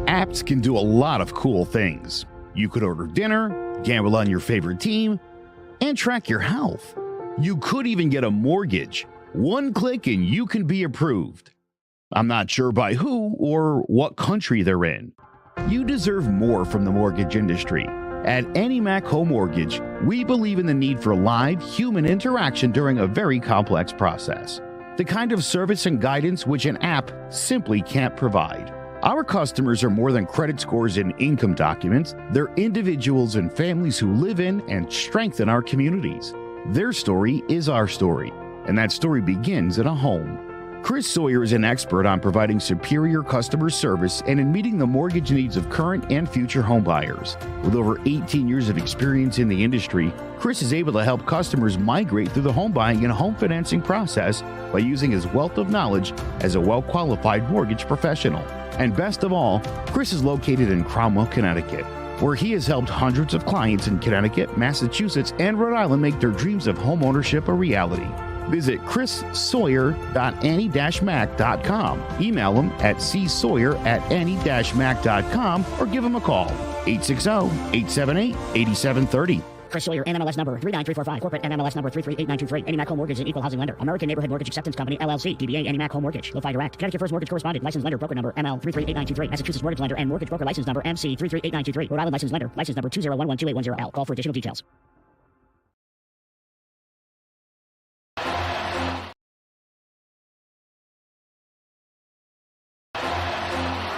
Apps can do a lot of cool things. You could order dinner, gamble on your favorite team, and track your health. You could even get a mortgage. One click and you can be approved. I'm not sure by who or what country they're in. You deserve more from the mortgage industry. At AnyMac Home Mortgage, we believe in the need for live human interaction during a very complex process. The kind of service and guidance which an app simply can't provide. Our customers are more than credit scores and income documents. They're individuals and families who live in and strengthen our communities. Their story is our story, and that story begins at a home. Chris Sawyer is an expert on providing superior customer service and in meeting the mortgage needs of current and future homebuyers. With over 18 years of experience in the industry, Chris is able to help customers migrate through the home buying and home financing process by using his wealth of knowledge as a well-qualified mortgage professional. And best of all, Chris is located in Cromwell, Connecticut, where he has helped hundreds of clients in Connecticut, Massachusetts, and Rhode Island make their dreams of homeownership a reality. Visit chrissawyer.any-mac.com. Email him at csawyer@any-mac.com or give him a call, 860-878-8730. Chris Sawyer, NMLS number 39345, corporate NMLS number 338923. AnyMac Home Mortgage, an equal housing lender. American Neighborhood Mortgage Acceptance Company, LLC. DBA AnyMac Home Mortgage. Lo-Fi Direct. Connecticut First Mortgage Correspondent. License Lender. Broker number ML 338923. Massachusetts Mortgage Lender and Mortgage Broker License number MC 338923. Rhode Island License Lender. License number 2011280L. Call for additional details.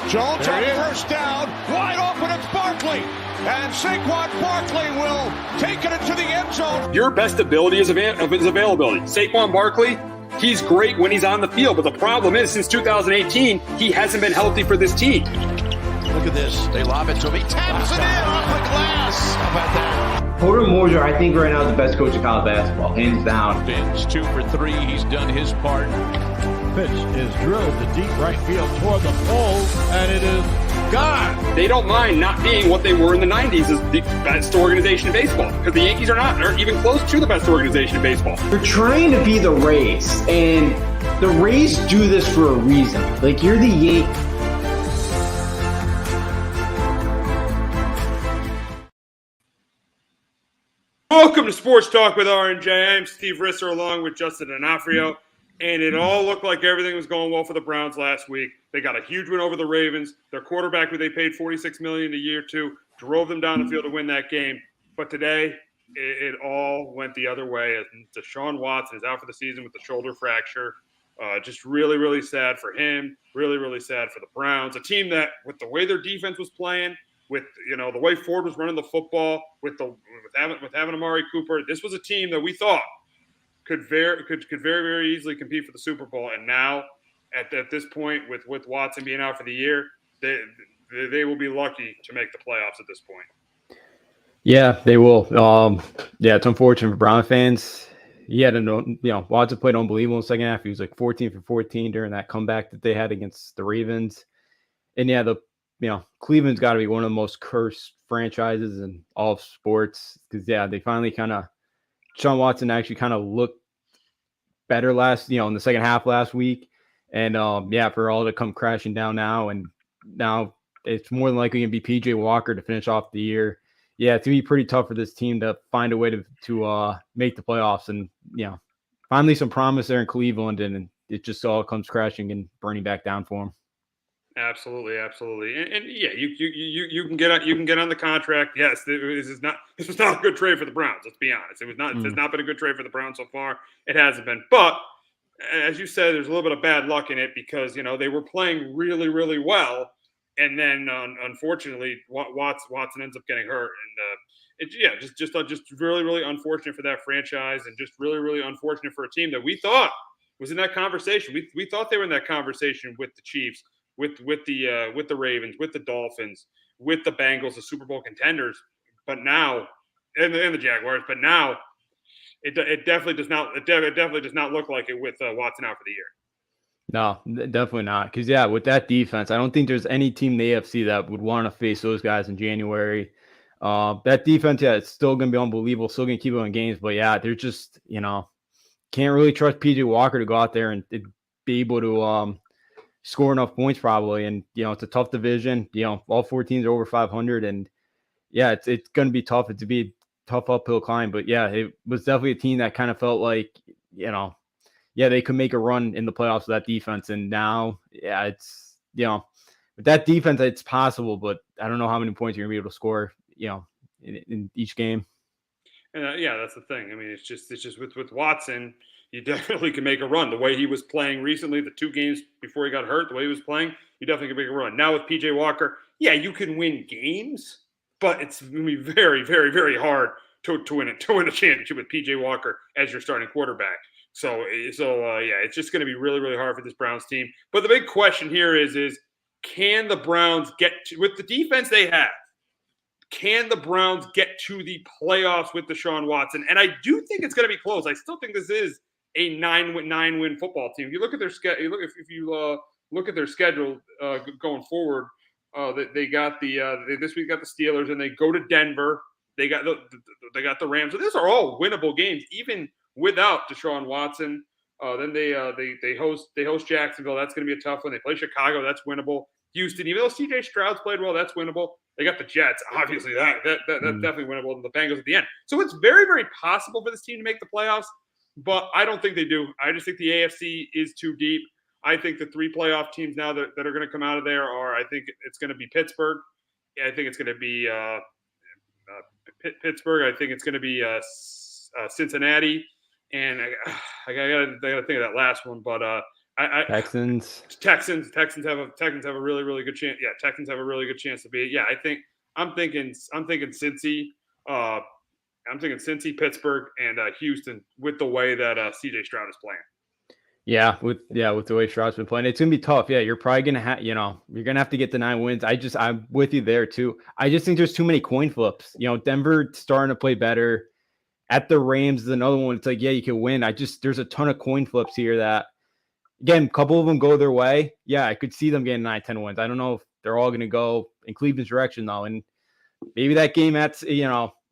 Jones on first down, wide open, it's Barkley. And Saquon Barkley will take it into the end zone. Your best ability is his availability. Saquon Barkley, he's great when he's on the field, but the problem is since 2018, he hasn't been healthy for this team. Look at this. They lob it to him. He taps it in off the glass. How about that? Porter Moser, I think right now is the best coach of college basketball, hands down. Fins 2 for 3. He's done his part. Pitch is drilled to deep right field toward the pole, and it is gone. They don't mind not being what they were in the 90s as the best organization in baseball, because the Yankees aren't even close to the best organization in baseball. You're trying to be the Rays, and the Rays do this for a reason. Like, you're the Yankees. Welcome to Sports Talk with R&J. I'm Steve Risser along with Justin D'Onofrio. And it all looked like everything was going well for the Browns last week. They got a huge win over the Ravens. Their quarterback, who they paid $46 million a year to, drove them down the field to win that game. But today, it all went the other way. Deshaun Watson is out for the season with the shoulder fracture. Just really, really sad for him. Really, really sad for the Browns. A team that, with the way their defense was playing, with the way Ford was running the football, with having Amari Cooper, this was a team that we thought could very, very easily compete for the Super Bowl. And now, at this point, with Watson being out for the year, they will be lucky to make the playoffs at this point. Yeah, they will. It's unfortunate for Brown fans. He had Watson played unbelievable in the second half. He was like 14 for 14 during that comeback that they had against the Ravens. And Cleveland's got to be one of the most cursed franchises in all of sports because they finally Sean Watson actually kind of looked better in the second half last week. And for all to come crashing down now, and now it's more than likely going to be PJ Walker to finish off the year. Yeah, it's going to be pretty tough for this team to find a way to make the playoffs. And, finally some promise there in Cleveland, and it just all comes crashing and burning back down for them. Absolutely. And you can get on the contract. Yes, this was not a good trade for the Browns. Let's be honest. It has not been a good trade for the Browns so far. It hasn't been. But as you said, there's a little bit of bad luck in it because they were playing really, really well, and then unfortunately Watson ends up getting hurt, and just really, really unfortunate for that franchise, and just really, really unfortunate for a team that we thought was in that conversation. We thought they were in that conversation with the Chiefs, with the Ravens, with the Dolphins, with the Bengals, the Super Bowl contenders, but now and the Jaguars. But now it definitely does not. It definitely does not look like it with Watson out for the year. No, definitely not. Because with that defense, I don't think there's any team in the AFC that would want to face those guys in January. That defense, it's still going to be unbelievable. Still going to keep winning games, but they're just can't really trust PJ Walker to go out there and be able to score enough points probably. And, it's a tough division. All 4 teams are over 500. And, yeah, it's going to be tough. It's to be a tough uphill climb. But, yeah, it was definitely a team that kind of felt like, they could make a run in the playoffs with that defense. And now, yeah, it's, with that defense, it's possible. But I don't know how many points you're going to be able to score, in each game. And that's the thing. I mean, it's just with Watson, you definitely can make a run. The way he was playing recently, the 2 games before he got hurt, the way he was playing, you definitely can make a run. Now with PJ Walker, yeah, you can win games, but it's going to be very, very, very hard to win a championship with PJ Walker as your starting quarterback. So it's just going to be really, really hard for this Browns team. But the big question here is can the Browns get with the defense they have? Can the Browns get to the playoffs with Deshaun Watson? And I do think it's going to be close. I still think this is a 9-win football team. If you look at their schedule, look at their schedule going forward, they got this week got the Steelers, and they go to Denver. They got the Rams. So these are all winnable games, even without Deshaun Watson. Then they host Jacksonville. That's going to be a tough one. They play Chicago. That's winnable. Houston, even though C.J. Stroud's played well, that's winnable. They got the Jets. Obviously, that's definitely winnable. And the Bengals at the end. So it's very, very possible for this team to make the playoffs, but I don't think they do. I just think the AFC is too deep. I think the 3 playoff teams now that are going to come out of there are, I think it's going to be Pittsburgh. I think it's going to be Pittsburgh. I think it's going to be Cincinnati. And I got to think of that last one, but Texans have a really, really good chance. Yeah, Texans have a really good chance to beat. Yeah, I'm thinking Cincy. I'm thinking Cincy, Pittsburgh, and Houston with the way that CJ Stroud is playing. Yeah, with the way Stroud's been playing, it's gonna be tough. Yeah, you're probably gonna have, you're gonna have to get the 9 wins. I'm with you there too. I just think there's too many coin flips. Denver starting to play better. At the Rams is another one. It's like, yeah, you can win. There's a ton of coin flips here that. Again, a couple of them go their way. Yeah, I could see them getting 9-10 wins. I don't know if they're all going to go in Cleveland's direction, though. And maybe that game and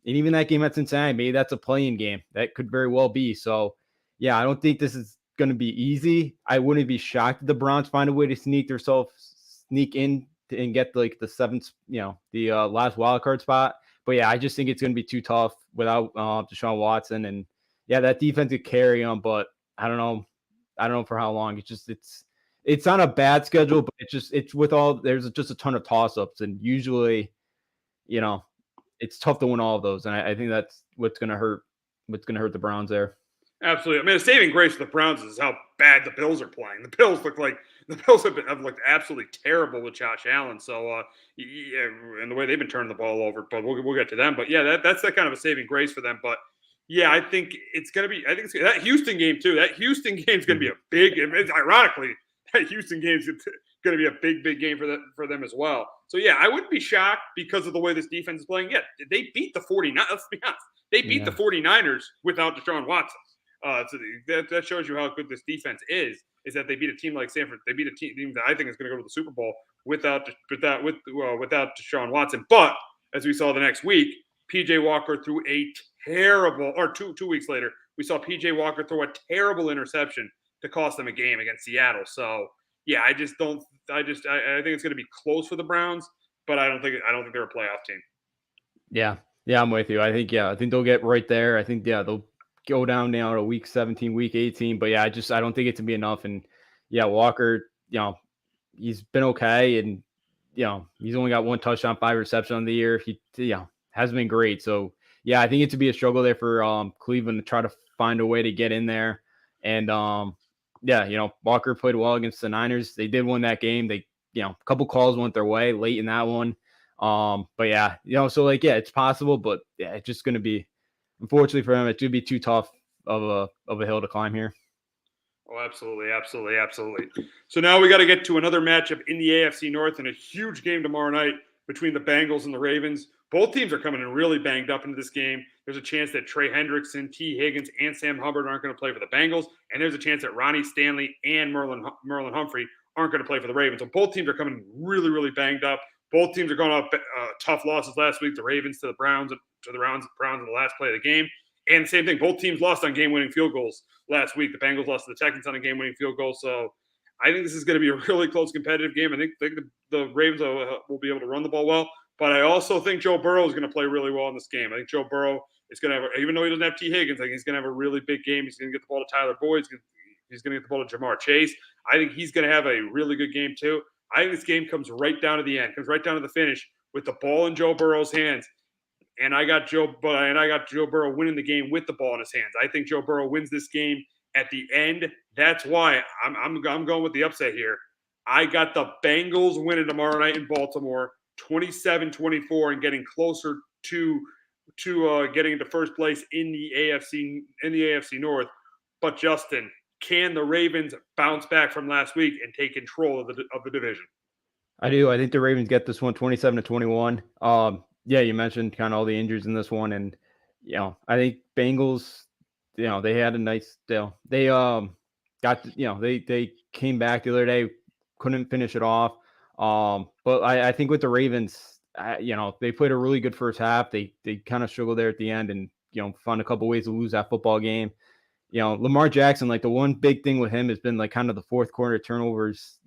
even that game at Cincinnati, maybe that's a play-in game. That could very well be. So, yeah, I don't think this is going to be easy. I wouldn't be shocked if the Browns find a way to sneak in and get the 7th, the last wild card spot. But, yeah, I just think it's going to be too tough without Deshaun Watson. And, yeah, that defense could carry them, but I don't know for how long. It's not a bad schedule, but there's just a ton of toss-ups, and usually, it's tough to win all of those. And I think that's what's going to hurt the Browns there. Absolutely. I mean, the saving grace for the Browns is how bad the Bills are playing. The Bills have looked absolutely terrible with Josh Allen. So, and the way they've been turning the ball over, but we'll get to them. But yeah, that's that kind of a saving grace for them. But yeah, I think it's going to be – that Houston game too. That Houston game is going to be a big – ironically, that Houston game is going to be a big, big game for them as well. So, yeah, I wouldn't be shocked because of the way this defense is playing. Yeah, they beat the 49ers. Let's be honest. They beat the 49ers without Deshaun Watson. So that shows you how good this defense is that they beat a team like Sanford. They beat a team that I think is going to go to the Super Bowl without Deshaun Watson. But as we saw the next week, PJ Walker threw a terrible, or two weeks later, we saw PJ Walker throw a terrible interception to cost them a game against Seattle. So yeah, I think it's going to be close for the Browns, but I don't think they're a playoff team. Yeah, I'm with you. I think they'll get right there. I think they'll go down now to week 17, week 18. But yeah, I don't think it's gonna be enough. And yeah, Walker, he's been okay, and he's only got 1 touchdown, 5 receptions on the year. He hasn't been great. So yeah, I think it's to be a struggle there for Cleveland to try to find a way to get in there. And Walker played well against the Niners. They did win that game. They a couple calls went their way late in that one. But yeah, so it's possible, but yeah, it's just going to be, unfortunately for him, it should be too tough of a hill to climb here. Oh, absolutely. So now we got to get to another matchup in the AFC North and a huge game tomorrow night between the Bengals and the Ravens. Both teams are coming in really banged up into this game. There's a chance that Trey Hendrickson, T. Higgins, and Sam Hubbard aren't going to play for the Bengals, and there's a chance that Ronnie Stanley and Merlin Humphrey aren't going to play for the Ravens. So both teams are coming really, really banged up. Both teams are going off tough losses last week. The Ravens to the Browns in the last play of the game. And same thing, both teams lost on game-winning field goals last week. The Bengals lost to the Texans on a game-winning field goal. So I think this is going to be a really close competitive game. I think the Ravens will be able to run the ball well, but I also think Joe Burrow is going to play really well in this game. I think Joe Burrow is going to have, even though he doesn't have T. Higgins, I think he's going to have a really big game. He's going to get the ball to Tyler Boyd. He's going to get the ball to Jamar Chase. I think he's going to have a really good game too. I think this game comes right down to the end, comes right down to the finish with the ball in Joe Burrow's hands. And I got Joe Burrow winning the game with the ball in his hands. I think Joe Burrow wins this game at the end. That's why I'm going with the upset here. I got the Bengals winning tomorrow night in Baltimore, 27-24, and getting closer to getting into first place in the AFC North. But Justin, can the Ravens bounce back from last week and take control of the division? I do. I think the Ravens get this one 27-21. Yeah, you mentioned kind of all the injuries in this one, and I think Bengals, they had a nice deal. They got they came back the other day, couldn't finish it off. But I think with the Ravens, they played a really good first half. They kind of struggled there at the end, and found a couple ways to lose that football game. Lamar Jackson, like the one big thing with him has been like kind of the fourth quarter turnovers,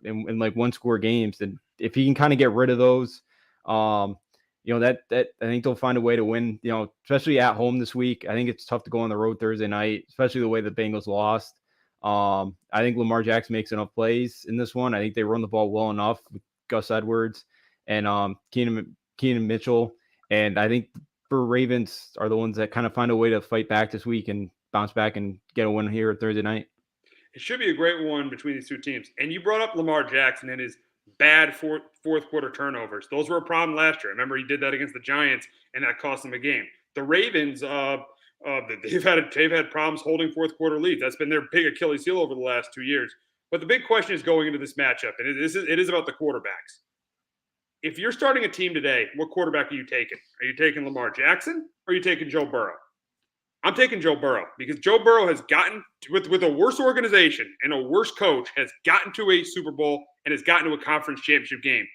in like one score games, and if he can kind of get rid of those, that I think they'll find a way to win, especially at home this week. I think it's tough to go on the road Thursday night, especially the way the Bengals lost. I think Lamar Jackson makes enough plays in this one. I think they run the ball well enough with Gus Edwards and Keenan Mitchell. And I think the Ravens are the ones that kind of find a way to fight back this week and bounce back and get a win here Thursday night. It should be a great one between these two teams. And you brought up Lamar Jackson and his bad fourth quarter turnovers. Those were a problem last year. Remember, he did that against the Giants, and that cost them a game. The Ravens, they've had problems holding fourth quarter leads. That's been their big Achilles heel over the last 2 years. But the big question is going into this matchup, and it is about the quarterbacks. If you're starting a team today, what quarterback are you taking? Are you taking Lamar Jackson or are you taking Joe Burrow? I'm taking Joe Burrow because Joe Burrow has gotten with a worse organization and a worse coach, has gotten to a Super Bowl and has gotten to a conference championship game.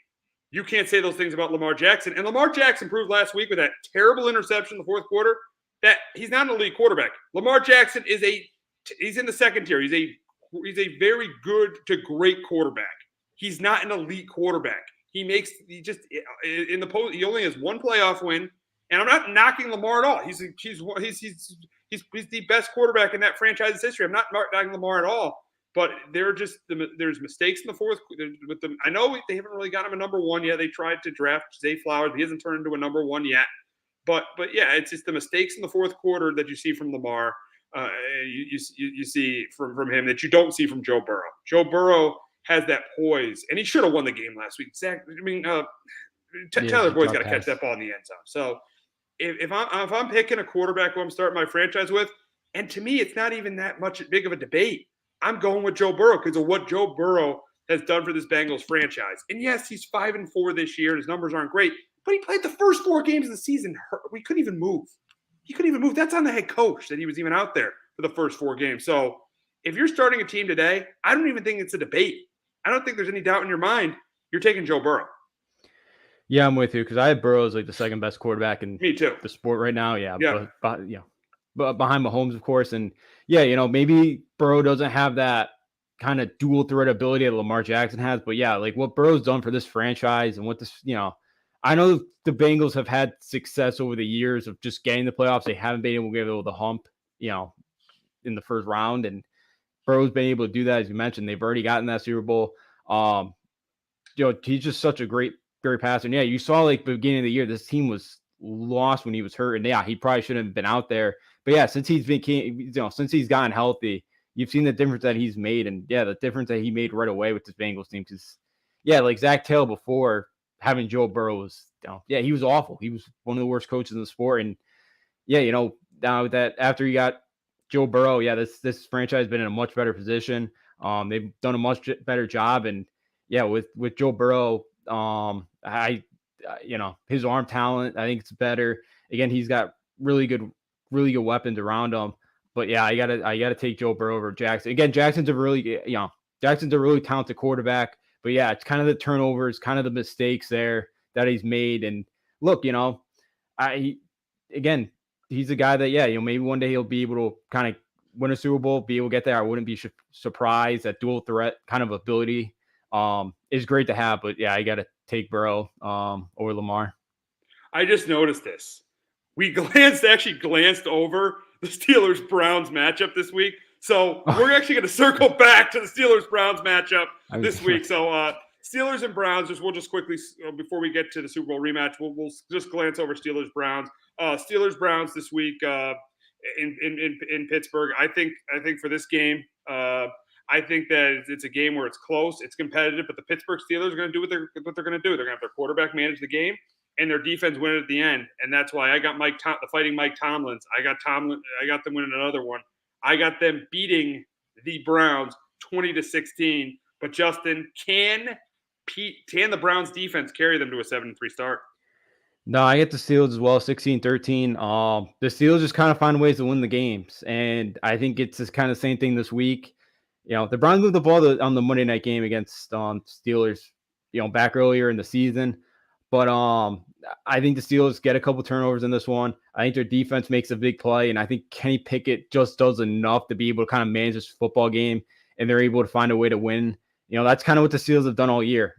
You can't say those things about Lamar Jackson. And Lamar Jackson proved last week with that terrible interception in the fourth quarter that he's not an elite quarterback. Lamar Jackson he's in the second tier. He's a very good to great quarterback. He's not an elite quarterback. He only has one playoff win. And I'm not knocking Lamar at all. He's the best quarterback in that franchise's history. I'm not knocking Lamar at all. But there's mistakes in the fourth with them. I know they haven't really got him a number one yet. They tried to draft Zay Flowers, but he hasn't turned into a number one yet. But yeah, it's just the mistakes in the fourth quarter that you see from Lamar. You see from him that you don't see from Joe Burrow. Joe Burrow has that poise, and he should have won the game last week. Tyler Boyd's got to catch that ball in the end zone. So if I'm picking a quarterback who I'm starting my franchise with, and to me, it's not even that much big of a debate. I'm going with Joe Burrow because of what Joe Burrow has done for this Bengals franchise. And yes, he's 5-4 this year. His numbers aren't great, but he played the first 4 games of the season. We couldn't even move. He couldn't even move. That's on the head coach that he was even out there for the first 4 games. So if you're starting a team today, I don't even think it's a debate. I don't think there's any doubt in your mind. You're taking Joe Burrow. Yeah, I'm with you because I have Burrow as like the second best quarterback in Me too. the sport right now. Yeah. But behind Mahomes, of course. And yeah, maybe Burrow doesn't have that kind of dual threat ability that Lamar Jackson has. But yeah, like what Burrow's done for this franchise and what this, I know the Bengals have had success over the years of just getting the playoffs. They haven't been able to get over the hump, in the first round. And Burrow's been able to do that, as you mentioned. They've already gotten that Super Bowl. He's just such a great passer. And yeah, you saw like the beginning of the year, this team was lost when he was hurt. And yeah, he probably shouldn't have been out there. But yeah, since he's gotten healthy, you've seen the difference that he's made. And yeah, the difference that he made right away with this Bengals team. Because yeah, like Zach Taylor before having Joe Burrow was, he was awful. He was one of the worst coaches in the sport. And yeah, now that after he got Joe Burrow, yeah, this franchise has been in a much better position. They've done a much better job. And yeah, with Joe Burrow, his arm talent, I think it's better. Again, he's got really good weapons around him. But yeah, I gotta take Joe Burrow over Jackson. Again, Jackson's a really talented quarterback. But yeah, it's kind of the turnovers, kind of the mistakes there that he's made. And look, he's a guy that maybe one day he'll be able to kind of win a Super Bowl, be able to get there. I wouldn't be surprised. That dual threat kind of ability is great to have. But yeah, I got to take Burrow over Lamar. I just noticed this. We actually glanced over the Steelers-Browns matchup this week. So we're actually going to circle back to the Steelers-Browns matchup this week. So Steelers and Browns, we'll just quickly, before we get to the Super Bowl rematch, we'll just glance over Steelers-Browns. Steelers-Browns this week in Pittsburgh. I think for this game, I think that it's a game where it's close, it's competitive, but the Pittsburgh Steelers are going to do what they're going to do. They're going to have their quarterback manage the game, and their defense win it at the end. And that's why I got the Fighting Mike Tomlins. I got them winning another one. I got them beating the Browns 20-16. But Justin, can the Browns defense carry them to a 7-3 start? No, I get the Steelers as well, 16-13. The Steelers just kind of find ways to win the games. And I think it's just kind of the same thing this week. The Browns moved the ball on the Monday night game against Steelers, back earlier in the season. But I think the Steelers get a couple turnovers in this one. I think their defense makes a big play. And I think Kenny Pickett just does enough to be able to kind of manage this football game. And they're able to find a way to win. That's kind of what the Steelers have done all year.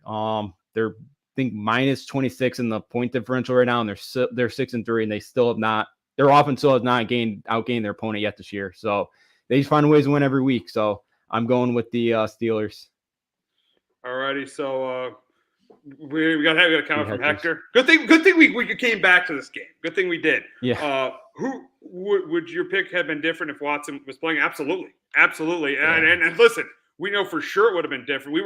They're think minus 26 in the point differential right now, and they're 6-3, and they still have not. Their offense still has not outgained their opponent yet this year. So they just find ways to win every week. So I'm going with the Steelers. All righty, so we got a comment from Hector. Good thing we came back to this game. Good thing we did. Yeah. Who would your pick have been different if Watson was playing? Absolutely. Yeah. And listen, we know for sure it would have been different.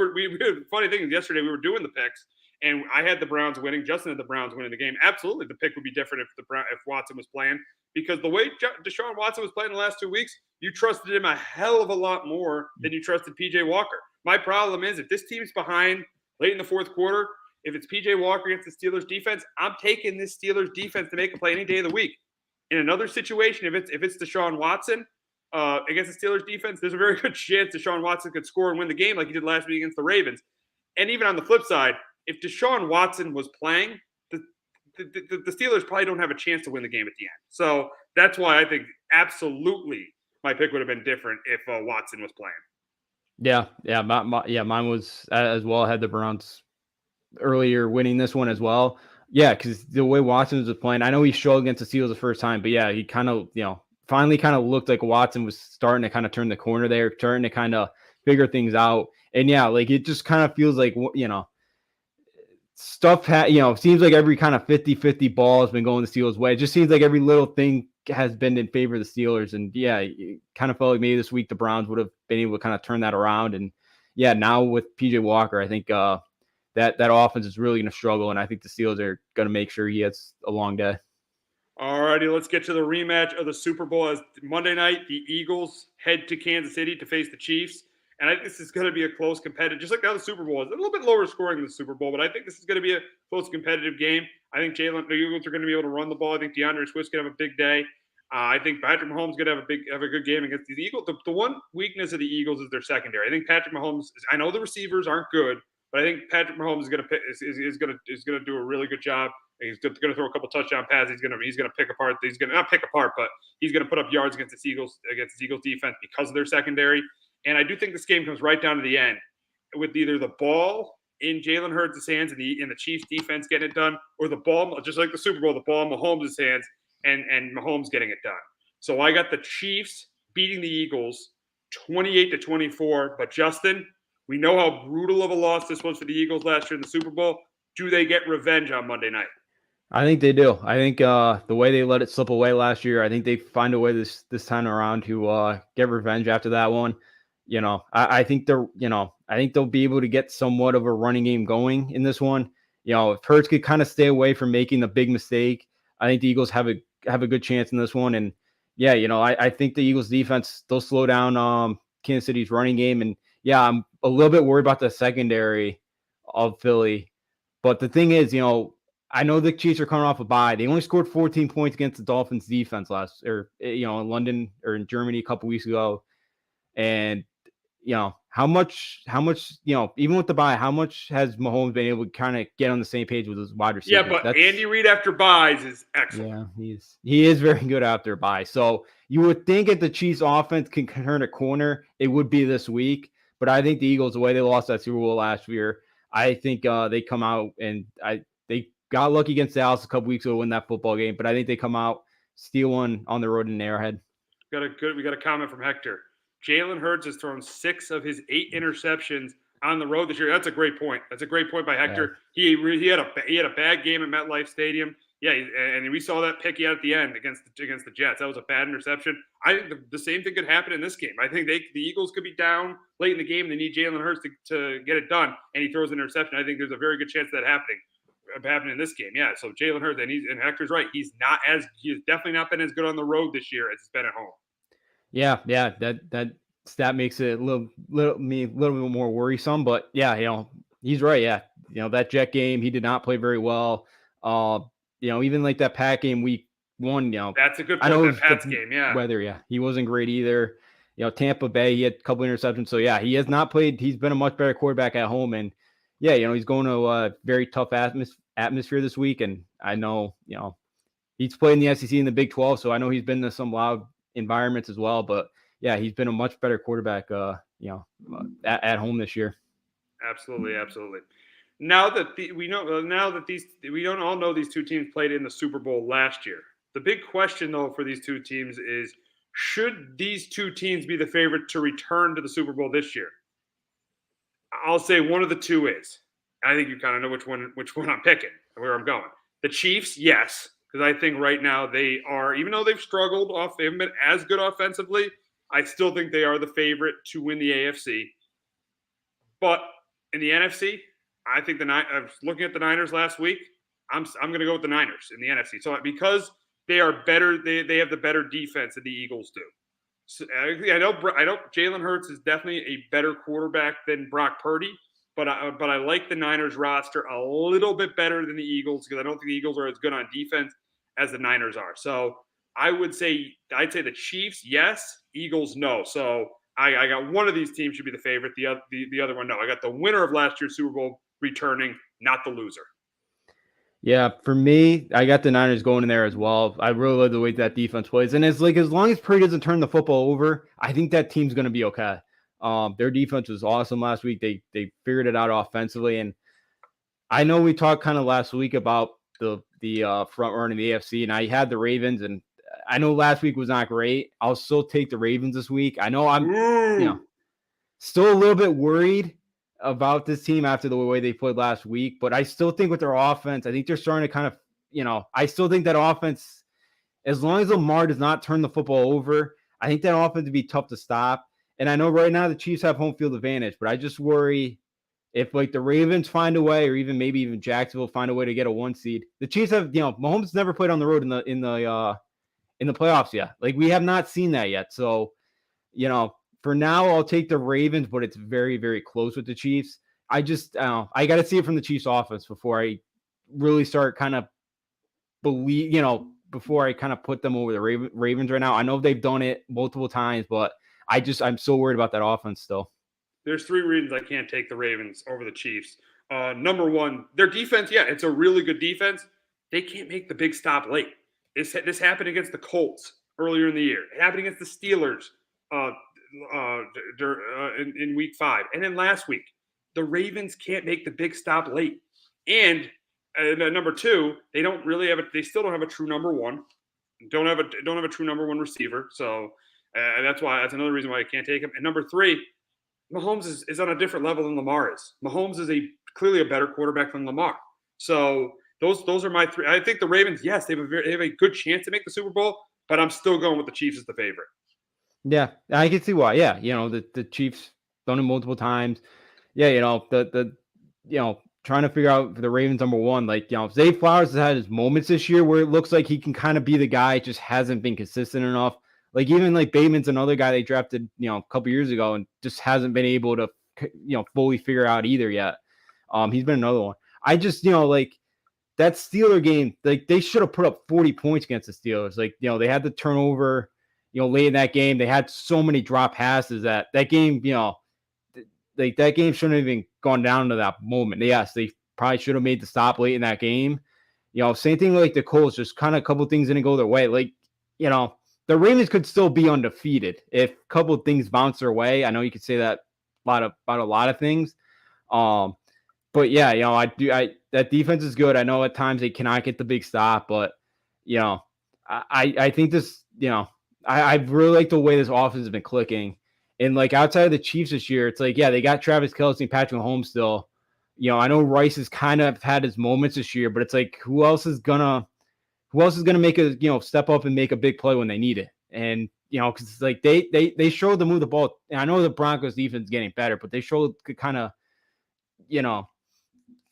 Funny thing is, yesterday we were doing the picks. And I had the Browns winning. Justin had the Browns winning the game. Absolutely, the pick would be different if Watson was playing, because the way Deshaun Watson was playing the last 2 weeks, you trusted him a hell of a lot more than you trusted P.J. Walker. My problem is, if this team's behind late in the fourth quarter, if it's P.J. Walker against the Steelers defense, I'm taking this Steelers defense to make a play any day of the week. In another situation, if it's Deshaun Watson against the Steelers defense, there's a very good chance Deshaun Watson could score and win the game like he did last week against the Ravens. And even on the flip side, if Deshaun Watson was playing, the Steelers probably don't have a chance to win the game at the end. So that's why I think absolutely my pick would have been different if Watson was playing. Yeah, mine was as well. I had the Browns earlier winning this one as well. Yeah, because the way Watson was playing, I know he struggled against the Steelers the first time, but yeah, he kind of, finally kind of looked like Watson was starting to kind of turn the corner there, starting to kind of figure things out. And yeah, like it just kind of feels like, stuff, seems like every kind of 50-50 ball has been going the Steelers' way. It just seems like every little thing has been in favor of the Steelers. And yeah, it kind of felt like maybe this week the Browns would have been able to kind of turn that around. And yeah, now with PJ Walker, I think that offense is really going to struggle. And I think the Steelers are going to make sure he has a long day. All righty, let's get to the rematch of the Super Bowl. As Monday night, the Eagles head to Kansas City to face the Chiefs. And I think this is going to be a close competitive, just like the other Super Bowl is. A little bit lower scoring than the Super Bowl, but I think this is going to be a close competitive game. I think the Eagles are going to be able to run the ball. I think DeAndre Swift's going to have a big day. I think Patrick Mahomes is going to have a good game against the Eagles. The one weakness of the Eagles is their secondary. I think Patrick Mahomes I know the receivers aren't good, but I think Patrick Mahomes is going to do a really good job. He's going to throw a couple touchdown passes. He's going to pick apart. He's going to not pick apart, but he's going to put up yards against the Eagles defense because of their secondary. And I do think this game comes right down to the end with either the ball in Jalen Hurts' hands and the Chiefs defense getting it done, or the ball, just like the Super Bowl, the ball in Mahomes' hands and Mahomes getting it done. So I got the Chiefs beating the Eagles 28-24. But Justin, we know how brutal of a loss this was for the Eagles last year in the Super Bowl. Do they get revenge on Monday night? I think they do. I think the way they let it slip away last year, I think they find a way this time around to get revenge after that one. I think they'll be able to get somewhat of a running game going in this one. If Hurts could kind of stay away from making the big mistake, I think the Eagles have a good chance in this one. And yeah, I think the Eagles defense, they'll slow down Kansas City's running game. And yeah, I'm a little bit worried about the secondary of Philly. But the thing is, I know the Chiefs are coming off a bye. They only scored 14 points against the Dolphins defense in London or in Germany a couple weeks ago. And, how much, even with the bye, how much has Mahomes been able to kind of get on the same page with his wide receivers? Yeah, but Andy Reid after buys is excellent. Yeah, he is very good after bye. So you would think if the Chiefs offense can turn a corner, it would be this week. But I think the Eagles, the way they lost that Super Bowl last year, I think they come out and they got lucky against Dallas a couple weeks ago to win that football game. But I think they come out, steal one on the road in Arrowhead. We got a comment from Hector. Jalen Hurts has thrown 6 of his 8 interceptions on the road this year. That's a great point. That's a great point by Hector. Yeah. He had a bad game at MetLife Stadium. Yeah, and we saw that pick he had at the end against the Jets. That was a bad interception. I think the same thing could happen in this game. I think the Eagles could be down late in the game. They need Jalen Hurts to get it done, and he throws an interception. I think there's a very good chance of that happening in this game. Yeah, so Jalen Hurts, and Hector's right. He has definitely not been as good on the road this year as he's been at home. Yeah, that stat makes it a little bit more worrisome. But yeah, he's right. Yeah, that Jet game, he did not play very well. Even like that Pat game week 1, that's a good point. That Pat's game, yeah. Weather, he wasn't great either. Tampa Bay, he had a couple interceptions. So yeah, he has not played. He's been a much better quarterback at home, and he's going to a very tough atmosphere this week. And I know, he's played in the SEC and the Big 12, so I know he's been to some loud environments as well. But yeah, he's been a much better quarterback, at home this year. Absolutely. Now that we don't all know these two teams played in the Super Bowl last year. The big question, though, for these two teams is, should these two teams be the favorite to return to the Super Bowl this year? I'll say one of the two is. I think you kind of know which one I'm picking, where I'm going. The Chiefs, yes, because I think right now they are, even though they've struggled they haven't been as good offensively, I still think they are the favorite to win the AFC. But in the NFC, I think I was looking at the Niners last week. I'm going to go with the Niners in the NFC. So because they are better, they have the better defense than the Eagles do. So I know Jalen Hurts is definitely a better quarterback than Brock Purdy, but I like the Niners roster a little bit better than the Eagles because I don't think the Eagles are as good on defense as the Niners are. So I'd say the Chiefs, yes, Eagles, no. So I got one of these teams should be the favorite. The other one, no. I got the winner of last year's Super Bowl returning, not the loser. Yeah, for me, I got the Niners going in there as well. I really love the way that defense plays. And it's like, as long as Purdy doesn't turn the football over, I think that team's going to be okay. Their defense was awesome last week. They figured it out offensively. And I know we talked kind of last week about the front run in the AFC, and I had the Ravens, and I know last week was not great. I'll still take the Ravens this week. I know I'm still a little bit worried about this team after the way they played last week, but I still think with their offense, I think they're starting to kind of, I still think that offense, as long as Lamar does not turn the football over, I think that offense would be tough to stop. And I know right now the Chiefs have home field advantage, but I just worry if like the Ravens find a way, or even Jacksonville find a way to get a 1 seed. The Chiefs have, Mahomes never played on the road in the playoffs yet. Like, we have not seen that yet. So, for now, I'll take the Ravens, but it's very, very close with the Chiefs. I got to see it from the Chiefs offense before I really start kind of before I kind of put them over the Ravens right now. I know they've done it multiple times, but I'm so worried about that offense still. There's 3 reasons I can't take the Ravens over the Chiefs. Number one, their defense, it's a really good defense. They can't make the big stop late. This happened against the Colts earlier in the year. It happened against the Steelers in week 5. And then last week, the Ravens can't make the big stop late. And number 2, they still don't have a true number 1. Don't have a true number 1 receiver. So that's another reason why I can't take him. And number 3, Mahomes is on a different level than Lamar is. Mahomes is clearly a better quarterback than Lamar. So those are my 3. I think the Ravens, yes, they have a good chance to make the Super Bowl, but I'm still going with the Chiefs as the favorite. Yeah, I can see why. Yeah, the Chiefs done it multiple times. Yeah, trying to figure out the Ravens number 1. Like, Zay Flowers has had his moments this year where it looks like he can kind of be the guy, just hasn't been consistent enough. Like, even like Bateman's another guy they drafted, a couple years ago and just hasn't been able to, fully figure out either yet. He's been another one. I just, like that Steeler game, like they should have put up 40 points against the Steelers. Like, they had the turnover, late in that game. They had so many drop passes that game, like that game shouldn't have even gone down to that moment. Yes, they probably should have made the stop late in that game. Same thing like the Colts, just kind of a couple things didn't go their way. Like, the Ravens could still be undefeated if a couple of things bounce their way. I know you could say that about a lot of things. But yeah, that defense is good. I know at times they cannot get the big stop, but I think this, I really like the way this offense has been clicking. And like outside of the Chiefs this year, it's like, yeah, they got Travis Kelce and Patrick Mahomes still. I know Rice has kind of had his moments this year, but it's like, who else is gonna make a step up and make a big play when they need it? And because it's like they showed to move the ball. And I know the Broncos defense is getting better, but they showed to kind of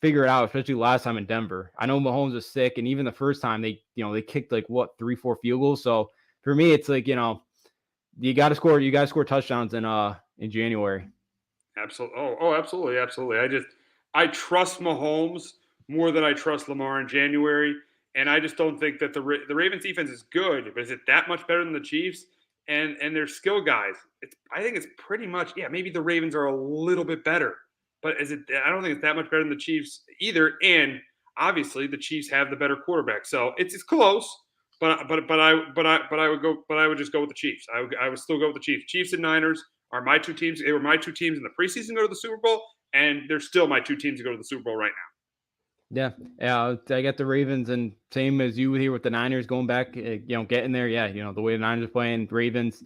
figure it out, especially last time in Denver. I know Mahomes was sick, and even the first time they kicked like 3-4 field goals. So for me, it's like you got to score touchdowns in January. Absolutely. Absolutely. I trust Mahomes more than I trust Lamar in January. And I just don't think that the Ravens defense is good, but is it that much better than the Chiefs and their skill guys? I think it's pretty much, maybe the Ravens are a little bit better, but I don't think it's that much better than the Chiefs either. And obviously the Chiefs have the better quarterback. So it's close, but I would just go with the Chiefs. I would still go with the Chiefs. Chiefs and Niners are my two teams. They were my two teams in the preseason to go to the Super Bowl, and they're still my two teams to go to the Super Bowl right now. Yeah, I got the Ravens, and same as you here with the Niners going back, getting there. Yeah, the way the Niners are playing, Ravens,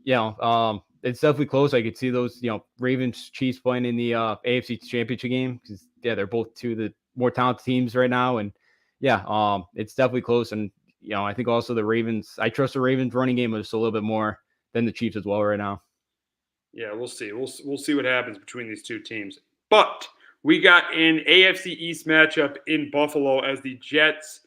it's definitely close. I could see those, Ravens Chiefs playing in the AFC Championship game because they're both two of the more talented teams right now, and it's definitely close. And I think also the Ravens, I trust the Ravens running game just a little bit more than the Chiefs as well right now. Yeah, we'll see. We'll see what happens between these two teams, but. We got an AFC East matchup in Buffalo as the Jets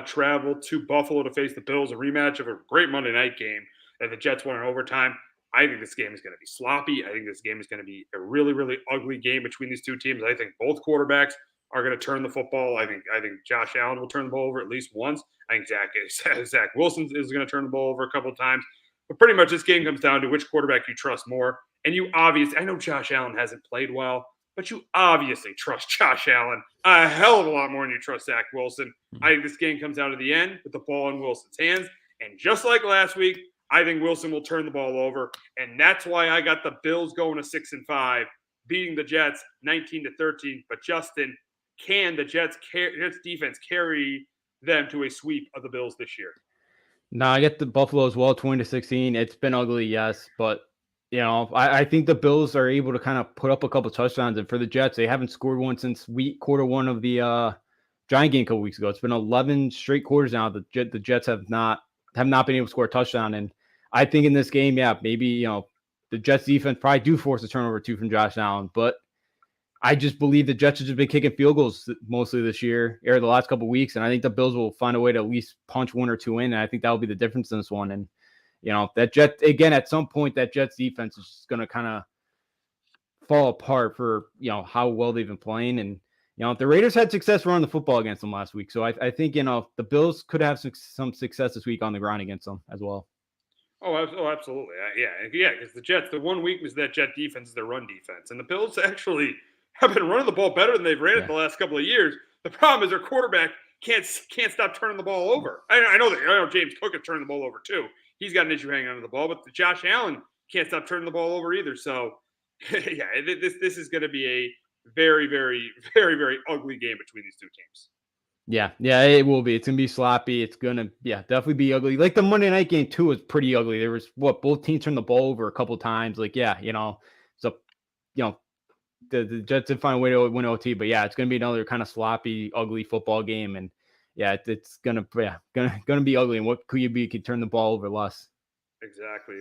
travel to Buffalo to face the Bills, a rematch of a great Monday night game that the Jets won in overtime. I think this game is going to be sloppy. I think this game is going to be a really, really ugly game between these two teams. I think both quarterbacks are going to turn the football. I think Josh Allen will turn the ball over at least once. I think Zach Wilson is going to turn the ball over a couple of times. But pretty much this game comes down to which quarterback you trust more. And I know Josh Allen hasn't played well, but you obviously trust Josh Allen a hell of a lot more than you trust Zach Wilson. I think this game comes down to the end with the ball in Wilson's hands. And just like last week, I think Wilson will turn the ball over. And that's why I got the Bills going to 6-5, beating the Jets 19-13. But Justin, can the Jets defense carry them to a sweep of the Bills this year? No, I get the Buffalo as well, 20-16. It's been ugly, yes, but I think the Bills are able to kind of put up a couple touchdowns, and for the Jets, they haven't scored one since quarter one of the Giant game a couple weeks ago. It's been 11 straight quarters now. The Jets have not been able to score a touchdown, and I think in this game, maybe the Jets defense probably do force a turnover too from Josh Allen, but I just believe the Jets have just been kicking field goals mostly this year or the last couple of weeks, and I think the Bills will find a way to at least punch one or two in, and I think that will be the difference in this one. And that Jets, again, at some point, that Jets defense is just going to kind of fall apart for, how well they've been playing. And, the Raiders had success running the football against them last week. So I think, the Bills could have some success this week on the ground against them as well. Oh, absolutely. Yeah. Because the Jets, the one weakness of that Jet defense is their run defense. And the Bills actually have been running the ball better than they've ran it the last couple of years. The problem is their quarterback can't stop turning the ball over. I know James Cook is turning the ball over too. He's got an issue hanging onto the ball, but Josh Allen can't stop turning the ball over either. So, this is going to be a very, very, very, very ugly game between these two teams. Yeah, it will be. It's going to be sloppy. It's going to, definitely be ugly. Like the Monday night game, too, was pretty ugly. There was, both teams turned the ball over a couple times. Like, so, the Jets did find a way to win OT, but it's going to be another kind of sloppy, ugly football game. And, it's gonna be ugly. And what could you be? Could turn the ball over less. Exactly.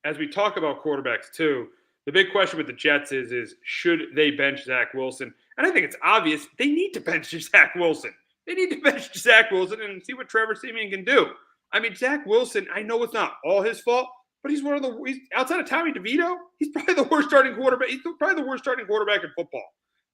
As we talk about quarterbacks too, the big question with the Jets is should they bench Zach Wilson? And I think it's obvious they need to bench Zach Wilson. They need to bench Zach Wilson and see what Trevor Siemian can do. I mean, Zach Wilson, I know it's not all his fault, but he's outside of Tommy DeVito, he's probably the worst starting quarterback. He's probably the worst starting quarterback in football.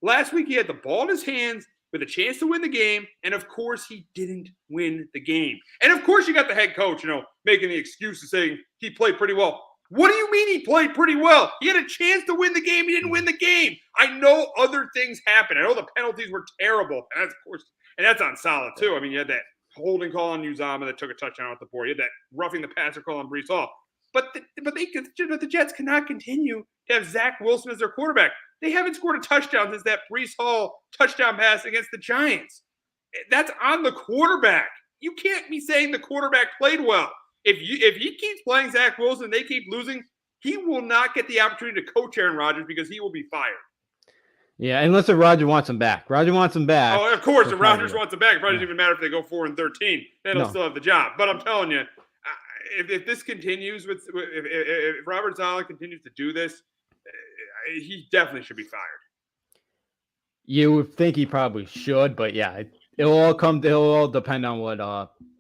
Last week he had the ball in his hands with a chance to win the game, and of course he didn't win the game. And of course you got the head coach, making the excuse of saying he played pretty well. What do you mean he played pretty well? He had a chance to win the game. He didn't win the game. I know other things happened. I know the penalties were terrible. And that's, of course, and that's on Salah, too. I mean, you had that holding call on Uzama that took a touchdown off the board. You had that roughing the passer call on Brees Hall. But the Jets cannot continue to have Zach Wilson as their quarterback. They haven't scored a touchdown since that Brees Hall touchdown pass against the Giants. That's on the quarterback. You can't be saying the quarterback played well. If he keeps playing Zach Wilson and they keep losing, he will not get the opportunity to coach Aaron Rodgers because he will be fired. Yeah, unless Rodgers wants him back. Rodgers wants him back. Oh, of course, if Rodgers wants him back, it probably doesn't even matter if they go 4-13. Then he'll still have the job. But I'm telling you, if this continues if Robert Saleh continues to do this, he definitely should be fired. You would think he probably should, but yeah, it'll all depend on what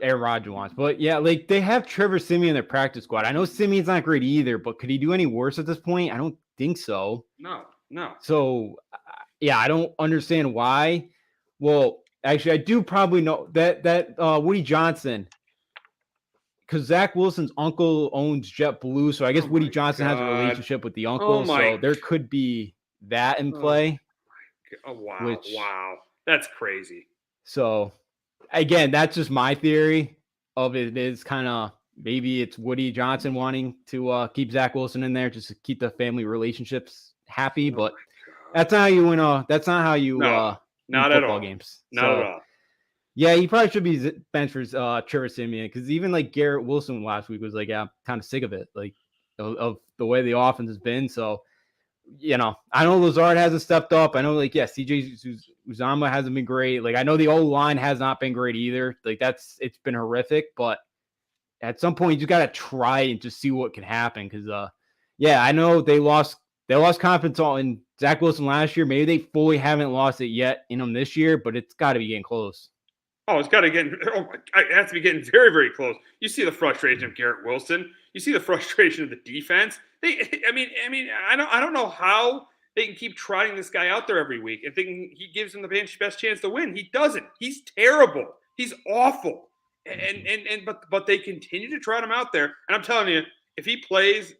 Aaron Rodgers wants. But yeah, like they have Trevor Siemian in their practice squad. I know Simeon's not great either, but could he do any worse at this point? I don't think so. No. So yeah, I don't understand why. Well, actually, I do probably know that Woody Johnson, because Zach Wilson's uncle owns JetBlue, so I guess Woody Johnson has a relationship with the uncle, so there could be that in play. Oh, wow. Wow. That's crazy. So, again, that's just my theory of it is kind of maybe it's Woody Johnson wanting to keep Zach Wilson in there just to keep the family relationships happy, but that's not how you win. That's not how you not win at football all. Games. Not at all. Yeah, he probably should be benched for Trevor Siemian because even like Garrett Wilson last week was like, yeah, I'm kind of sick of it, like of the way the offense has been. So, I know Lazard hasn't stepped up. I know, like, CJ Uzama hasn't been great. Like, I know the O-line has not been great either. Like, it's been horrific. But at some point, you just got to try and just see what can happen. Because, I know they lost confidence in Zach Wilson last year. Maybe they fully haven't lost it yet in them this year, but it's got to be getting close. Oh, it's got to get. It has to be getting very, very close. You see the frustration of Garrett Wilson. You see the frustration of the defense. I don't know how they can keep trotting this guy out there every week and thinking he gives them the best chance to win. He doesn't. He's terrible. He's awful. But they continue to trot him out there. And I'm telling you, if he plays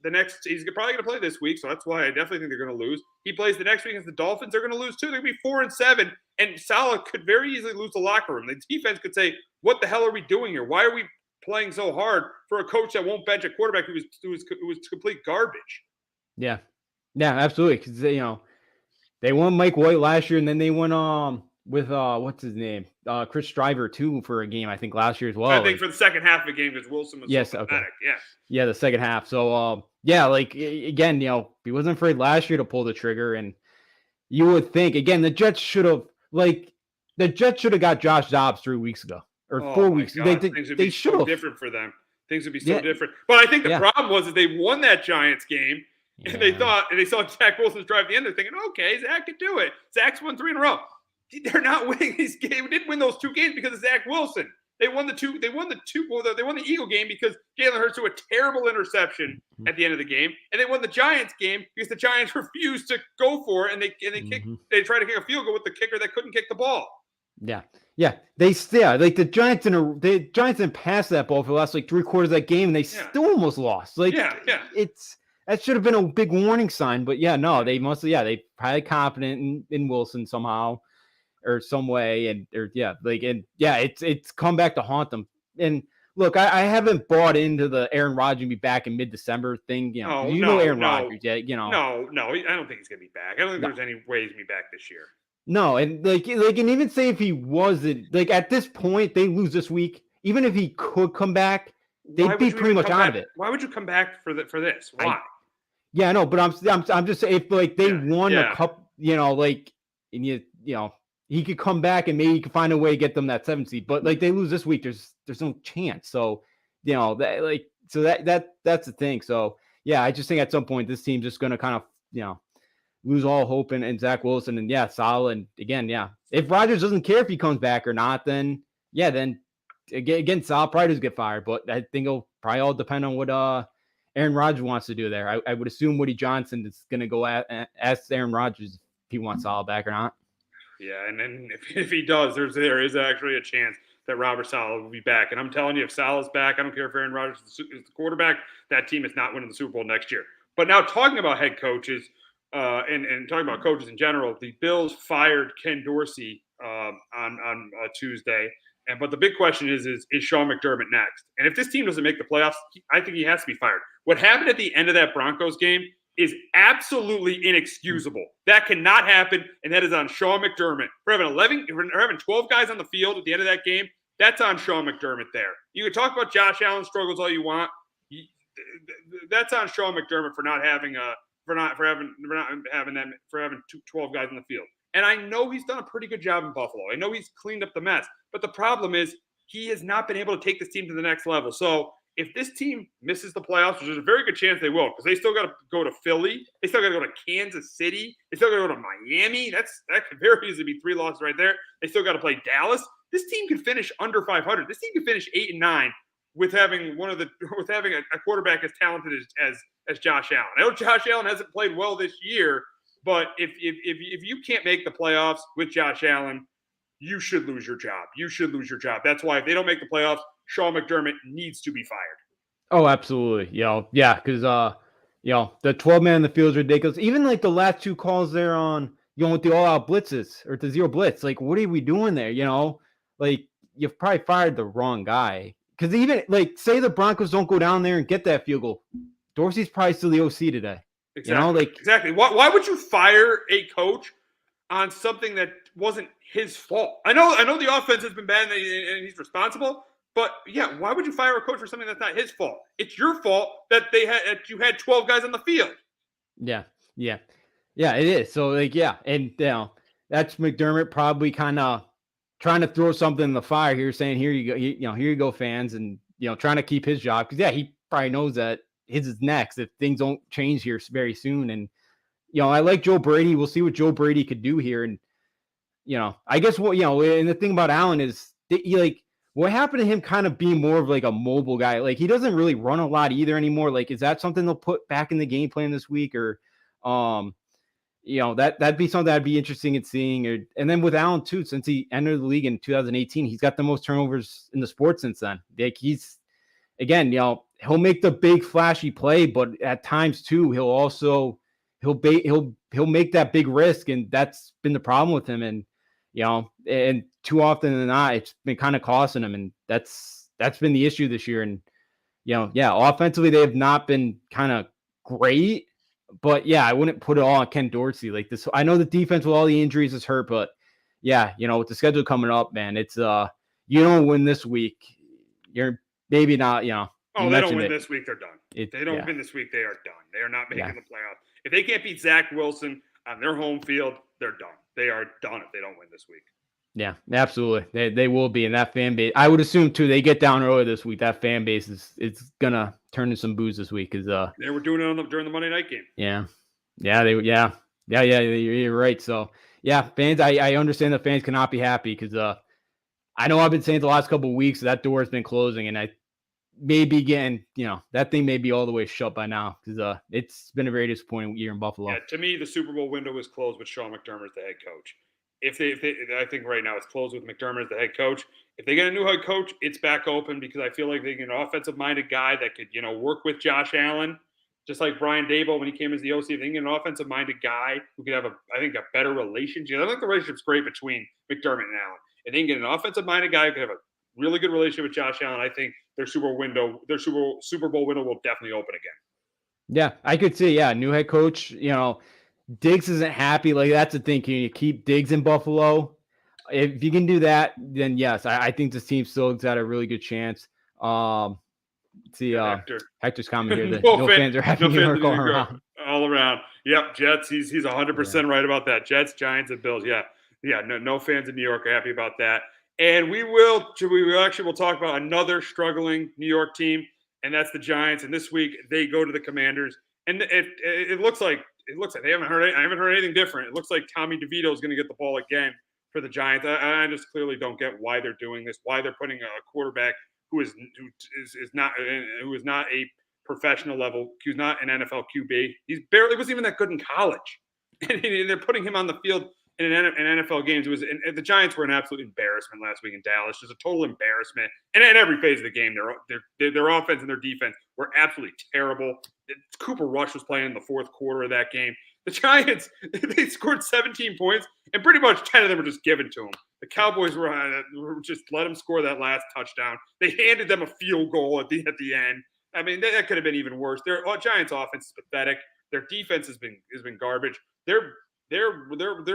he's probably going to play this week. So that's why I definitely think they're going to lose. He plays the next week against the Dolphins. They're going to lose too. They're going to be 4-7. And Salah could very easily lose the locker room. The defense could say, "What the hell are we doing here? Why are we playing so hard for a coach that won't bench a quarterback who was complete garbage?" Yeah, absolutely. Because they won Mike White last year, and then they went with what's his name, Chris Stryver too for a game I think last year as well. I think for the second half of the game because Wilson was so pathetic. Okay. Yeah, the second half. So like again, he wasn't afraid last year to pull the trigger, and you would think again the Jets should have got Josh Dobbs 3 weeks ago or 4 weeks. They should have. Different for them. Things would be so different. But I think the problem was that they won that Giants game, and they saw Zach Wilson's drive at the end. They're thinking, okay, Zach can do it. Zach's won 3 in a row. They're not winning these games. They didn't win those 2 games because of Zach Wilson. They won the Eagle game because Jalen Hurts threw a terrible interception at the end of the game, and they won the Giants game because the Giants refused to go for it, and they tried to kick a field goal with the kicker that couldn't kick the ball. Yeah. Like the Giants didn't pass that ball for the last like 3 quarters of that game, and they still almost lost. Like that should have been a big warning sign, but they mostly they probably confident in Wilson somehow. Or some way, it's come back to haunt them. And look, I haven't bought into the Aaron Rodgers be back in mid-December thing. Aaron Rodgers, No, I don't think he's gonna be back. I don't think there's any way he's gonna be back this year. No, and and even say if he wasn't, like at this point they lose this week. Even if he could come back, they'd be pretty much out of it. Why would you come back for this? Why? But I'm just saying if like they won a cup, he could come back and maybe he could find a way to get them that 7th seed. But like they lose this week, there's no chance. So that's the thing. So I just think at some point this team's just gonna kind of lose all hope in Zach Wilson and Salah. And again, if Rodgers doesn't care if he comes back or not, then again Salah probably does get fired. But I think it'll probably all depend on what Aaron Rodgers wants to do there. I would assume Woody Johnson is gonna go ask Aaron Rodgers if he wants Salah back or not. Yeah, and then if he does, there is actually a chance that Robert Saleh will be back. And I'm telling you, if Saleh's back, I don't care if Aaron Rodgers is the quarterback, that team is not winning the Super Bowl next year. But now talking about head coaches and talking about coaches in general, the Bills fired Ken Dorsey on Tuesday. But the big question is Sean McDermott next? And if this team doesn't make the playoffs, I think he has to be fired. What happened at the end of that Broncos game is absolutely inexcusable. That cannot happen, and that is on Sean McDermott. For having 12 guys on the field at the end of that game, that's on Sean McDermott there. You can talk about Josh Allen struggles all you want. That's on Sean McDermott for having 12 guys in the field. And I know he's done a pretty good job in Buffalo. I know he's cleaned up the mess. But the problem is he has not been able to take this team to the next level. So if this team misses the playoffs, which there's a very good chance they will, because they still got to go to Philly. They still got to go to Kansas City. They still got to go to Miami. That could very easily be 3 losses right there. They still got to play Dallas. This team could finish under 500. This team could finish 8-9 with having a quarterback as talented as Josh Allen. I know Josh Allen hasn't played well this year, but if you can't make the playoffs with Josh Allen, you should lose your job. You should lose your job. That's why if they don't make the playoffs, Sean McDermott needs to be fired. Oh, absolutely. Yeah, because the 12 man in the field is ridiculous. Even like the last 2 calls there on with the all-out blitzes or the zero blitz. Like, what are we doing there? Like you've probably fired the wrong guy. Because even like say the Broncos don't go down there and get that field goal, Dorsey's probably still the OC today. Exactly. Exactly. Why would you fire a coach on something that wasn't his fault? I know the offense has been bad and he's responsible, but yeah, why would you fire a coach for something that's not his fault? It's your fault that you had 12 guys on the field. Yeah, it is. So and that's McDermott probably kind of trying to throw something in the fire here, saying here you go, here you go, fans, and trying to keep his job because he probably knows that his is next if things don't change here very soon. And I like Joe Brady. We'll see what Joe Brady could do here. And I guess and the thing about Allen is what happened to him kind of being more of like a mobile guy? Like he doesn't really run a lot either anymore. Like, is that something they'll put back in the game plan this week? Or, that'd be something that'd be interesting in seeing. And then with Allen too, since he entered the league in 2018, he's got the most turnovers in the sport since then. Like he's, again, he'll make the big flashy play, but at times too, he'll make that big risk. And that's been the problem with him. And, and too often than not, it's been kind of costing him. And that's been the issue this year. And, offensively, they have not been kind of great, but I wouldn't put it all on Ken Dorsey like this. I know the defense with all the injuries is hurt, but with the schedule coming up, man, it's, you don't win this week. You're maybe not, Oh, they don't win this week, they're done. They don't win this week, they are done. They are not making the playoffs. If they can't beat Zach Wilson on their home field, they're done. They are done if they don't win this week. Yeah, absolutely. They will be. And that fan base, I would assume too, they get down early this week. That fan base is gonna turn to some booze this week because they were doing it during the Monday night game. You're right. So fans, I understand the fans cannot be happy because I know I've been saying the last couple of weeks that door has been closing, and I may be getting that thing may be all the way shut by now because it's been a very disappointing year in Buffalo. Yeah, to me, the Super Bowl window is closed with Sean McDermott as the head coach. If they, I think right now it's closed with McDermott as the head coach. If they get a new head coach, it's back open because I feel like they get an offensive-minded guy that could, work with Josh Allen, just like Brian Daboll when he came as the OC. If they get an offensive-minded guy who could have a better relationship. I think the relationship's great between McDermott and Allen. If they can get an offensive-minded guy who could have a really good relationship with Josh Allen, I think their Super Bowl window will definitely open again. Yeah, I could see. Yeah, new head coach. Diggs isn't happy. Like that's the thing. Can you keep Diggs in Buffalo? If you can do that, then yes, I think this team still has got a really good chance. Hector's comment here. No fans are happy. All around. Yep, Jets. He's 100% right about that. Jets, Giants, and Bills. Yeah. No fans in New York are happy about that. And we will talk about another struggling New York team, and that's the Giants. And this week they go to the Commanders, and it looks like they haven't heard. I haven't heard anything different. It looks like Tommy DeVito is going to get the ball again for the Giants. I just clearly don't get why they're doing this. Why they're putting a quarterback who is not a professional level, who's not an NFL QB. He barely was even that good in college, and they're putting him on the field in NFL games. The Giants were an absolute embarrassment last week in Dallas, just a total embarrassment. And in every phase of the game, their offense and their defense were absolutely terrible. Cooper Rush was playing in the fourth quarter of that game. The Giants, they scored 17 points, and pretty much 10 of them were just given to them. The Cowboys were just let them score that last touchdown. They handed them a field goal at the end. I mean, that could have been even worse. Their Giants' offense is pathetic. Their defense has been garbage. They're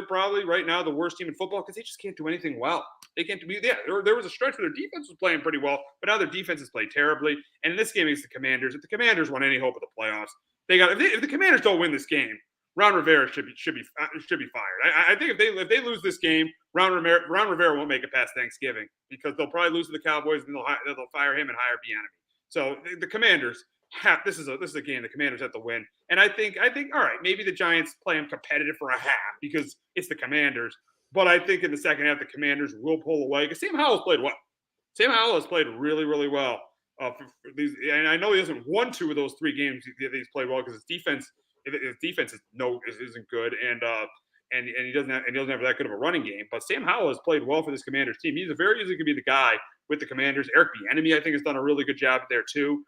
probably right now the worst team in football because they just can't do anything well. They can't do. Yeah, there was a stretch where their defense was playing pretty well, but now their defense has played terribly. And in this game against the Commanders, if the Commanders want any hope of the playoffs, if the Commanders don't win this game, Ron Rivera should be fired. I think if they lose this game, Ron Rivera won't make it past Thanksgiving because they'll probably lose to the Cowboys and they'll fire him and hire Bieniemy. So the Commanders this is a game the Commanders have to win. And I think all right, maybe the Giants play them competitive for a half because it's the Commanders. But I think in the second half the Commanders will pull away because Sam Howell's played well. Sam Howell has played really, really well. And I know he hasn't won 2 of those 3 games he's played well because his defense isn't good and he doesn't have that good of a running game. But Sam Howell has played well for this Commanders team. He's very easily could be the guy with the Commanders. Eric Bieniemy, I think, has done a really good job there too.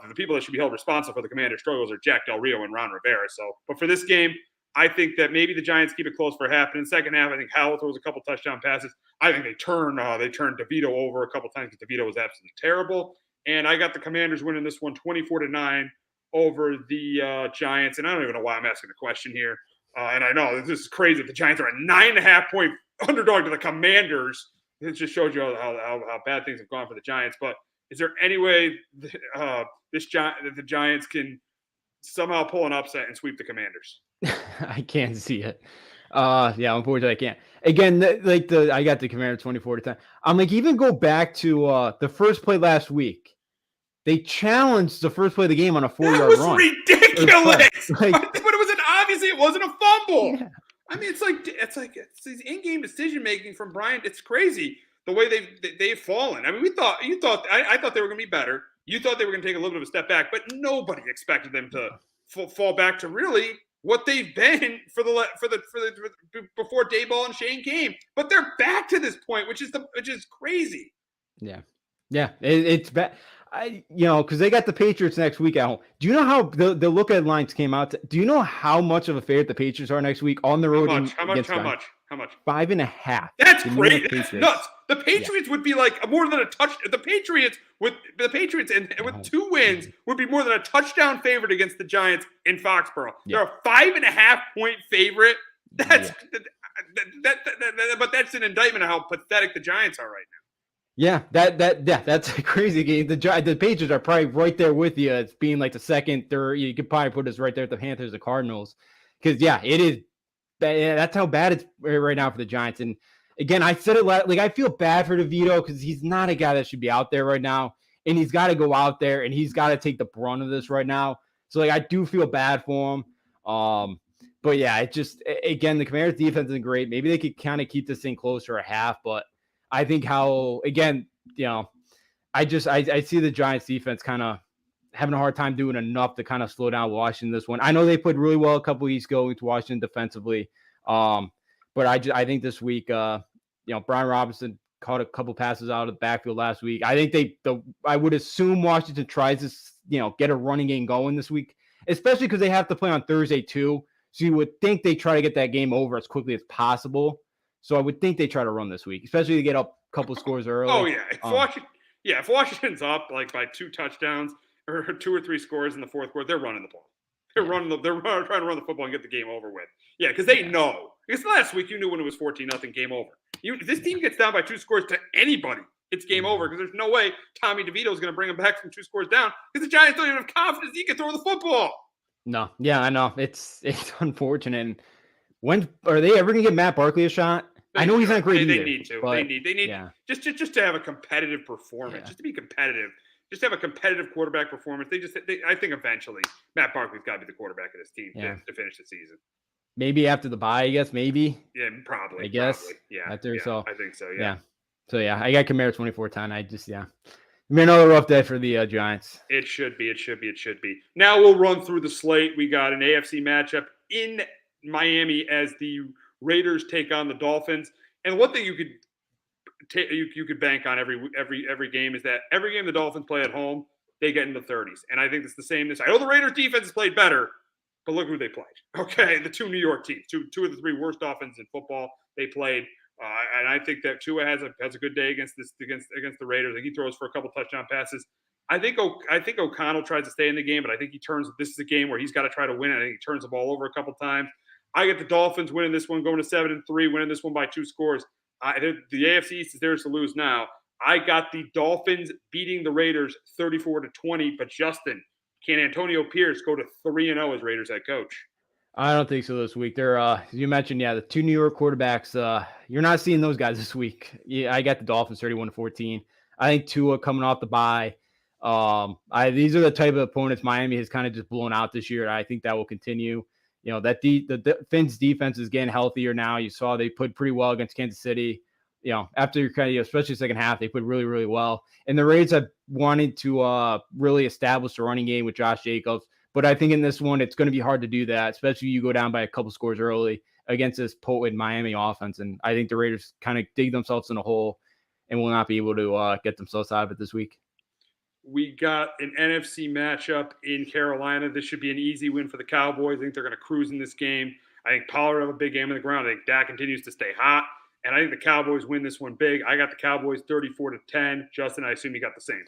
The people that should be held responsible for the Commanders' struggles are Jack Del Rio and Ron Rivera. But for this game, I think that maybe the Giants keep it close for a half. And in the second half, I think Howell throws a couple touchdown passes. I think they turn DeVito over a couple times because DeVito was absolutely terrible. And I got the Commanders winning this one 24-9 over the Giants. And I don't even know why I'm asking the question here. And I know this is crazy. The Giants are a 9.5-point underdog to the Commanders. It just shows you how bad things have gone for the Giants. But is there any way that the Giants can somehow pull an upset and sweep the Commanders? I can't see it. Yeah, unfortunately, I can't. Again, I got the Commanders 24-10. I'm like, even go back to the first play last week. They challenged the first play of the game on a 4-yard run. That was ridiculous. But it wasn't a fumble. Yeah. I mean, it's these in-game decision making from Bryant. It's crazy the way they've fallen. I mean, I thought they were going to be better. You thought they were going to take a little bit of a step back, but nobody expected them to fall back to really what they've been for before Dayball and Shane came. But they're back to this point, which is crazy. Yeah, it's bad. Because they got the Patriots next week at home. Do you know how the look at lines came out? Do you know how much of a favorite the Patriots are next week on the road? How much? 5.5. That's great. That's nuts. The Patriots would be like more than a touch. The Patriots with 2 wins would be more than a touchdown favorite against the Giants in Foxborough. Yeah. They're a 5.5-point favorite. But that's an indictment of how pathetic the Giants are right now. Yeah, that's a crazy game. The Patriots are probably right there with you. It's being like the second, third. You could probably put us right there with the Panthers, the Cardinals, because it is. That's how bad it's right now for the Giants. And again, I said it I feel bad for DeVito because he's not a guy that should be out there right now, and he's got to go out there and he's got to take the brunt of this right now. So I do feel bad for him. But yeah, it just again the Commanders' defense isn't great. Maybe they could kind of keep this thing closer a half, but. I think I see the Giants defense kind of having a hard time doing enough to kind of slow down Washington this one. I know they played really well a couple weeks ago with Washington defensively. But I think this week, Brian Robinson caught a couple passes out of the backfield last week. I think I would assume Washington tries to, get a running game going this week, especially because they have to play on Thursday too. So you would think they try to get that game over as quickly as possible. So I would think they try to run this week, especially to get up a couple scores early. Oh yeah, if Washington's up like by 2 touchdowns or 2 or 3 scores in the fourth quarter, they're running the ball. They're trying to run the football and get the game over with. Yeah, because they know. Because last week you knew when it was 14-0 game over. If this team gets down by 2 scores to anybody, it's game over because there's no way Tommy DeVito is going to bring them back from 2 scores down because the Giants don't even have confidence he can throw the football. No, yeah, I know. It's unfortunate. And when are they ever going to get Matt Barkley a shot? I know he's not great. They need to. They need just to have a competitive performance, just to be competitive, just to have a competitive quarterback performance. I think eventually Matt Barkley's got to be the quarterback of this team to finish the season. Maybe after the bye, I guess. Maybe. Yeah, probably. I guess. Probably. Yeah. I think so. Yeah. So I got Commanders 24-10. Another rough day for the Giants. It should be. Now we'll run through the slate. We got an AFC matchup in Miami as the Raiders take on the Dolphins. And one thing you could bank on every game is that every game the Dolphins play at home, they get in the 30s. And I think it's the same this. I know the Raiders defense has played better, but look who they played. Okay, the two New York teams, two of the three worst offenses in football they played. And I think that Tua has a good day against the Raiders. I think he throws for a couple touchdown passes. I think O'Connell tries to stay in the game, but I think this is a game where he's got to try to win it. I think he turns the ball over a couple times. I get the Dolphins winning this one, going to 7-3, winning this one by 2 scores. The AFC East is theirs to lose now. I got the Dolphins beating the Raiders 34-20, but Justin, can Antonio Pierce go to 3-0 as Raiders head coach? I don't think so this week. They're you mentioned, the two New York quarterbacks. You're not seeing those guys this week. Yeah, I got the Dolphins 31-14. I think Tua coming off the bye. These are the type of opponents Miami has kind of just blown out this year. I think that will continue. That the Finns defense is getting healthier now. You saw they put pretty well against Kansas City. After especially second half, they put really, really well. And the Raiders have wanted to really establish a running game with Josh Jacobs. But I think in this one, it's going to be hard to do that, especially you go down by a couple scores early against this potent Miami offense. And I think the Raiders kind of dig themselves in a hole and will not be able to get themselves out of it this week. We got an NFC matchup in Carolina. This should be an easy win for the Cowboys. I think they're going to cruise in this game. I think Pollard have a big game on the ground. I think Dak continues to stay hot. And I think the Cowboys win this one big. I got the Cowboys 34-10. Justin, I assume you got the same.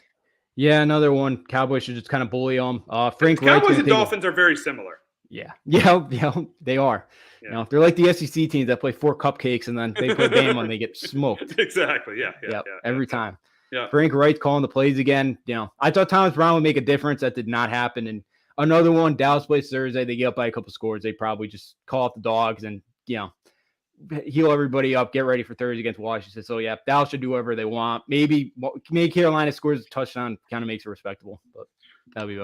Yeah, another one. Cowboys should just kind of bully them. Cowboys and Dolphins are very similar. Yeah, they are. Yeah. They're like the SEC teams that play 4 cupcakes and then they play game when they get smoked. Exactly. Yeah. Every time. Yeah. Frank Wright calling the plays again. I thought Thomas Brown would make a difference. That did not happen. And another one, Dallas plays Thursday. They get up by a couple scores. They probably just call up the dogs and heal everybody up. Get ready for Thursday against Washington. So Dallas should do whatever they want. Maybe Carolina scores a touchdown, kind of makes it respectable. But that'll be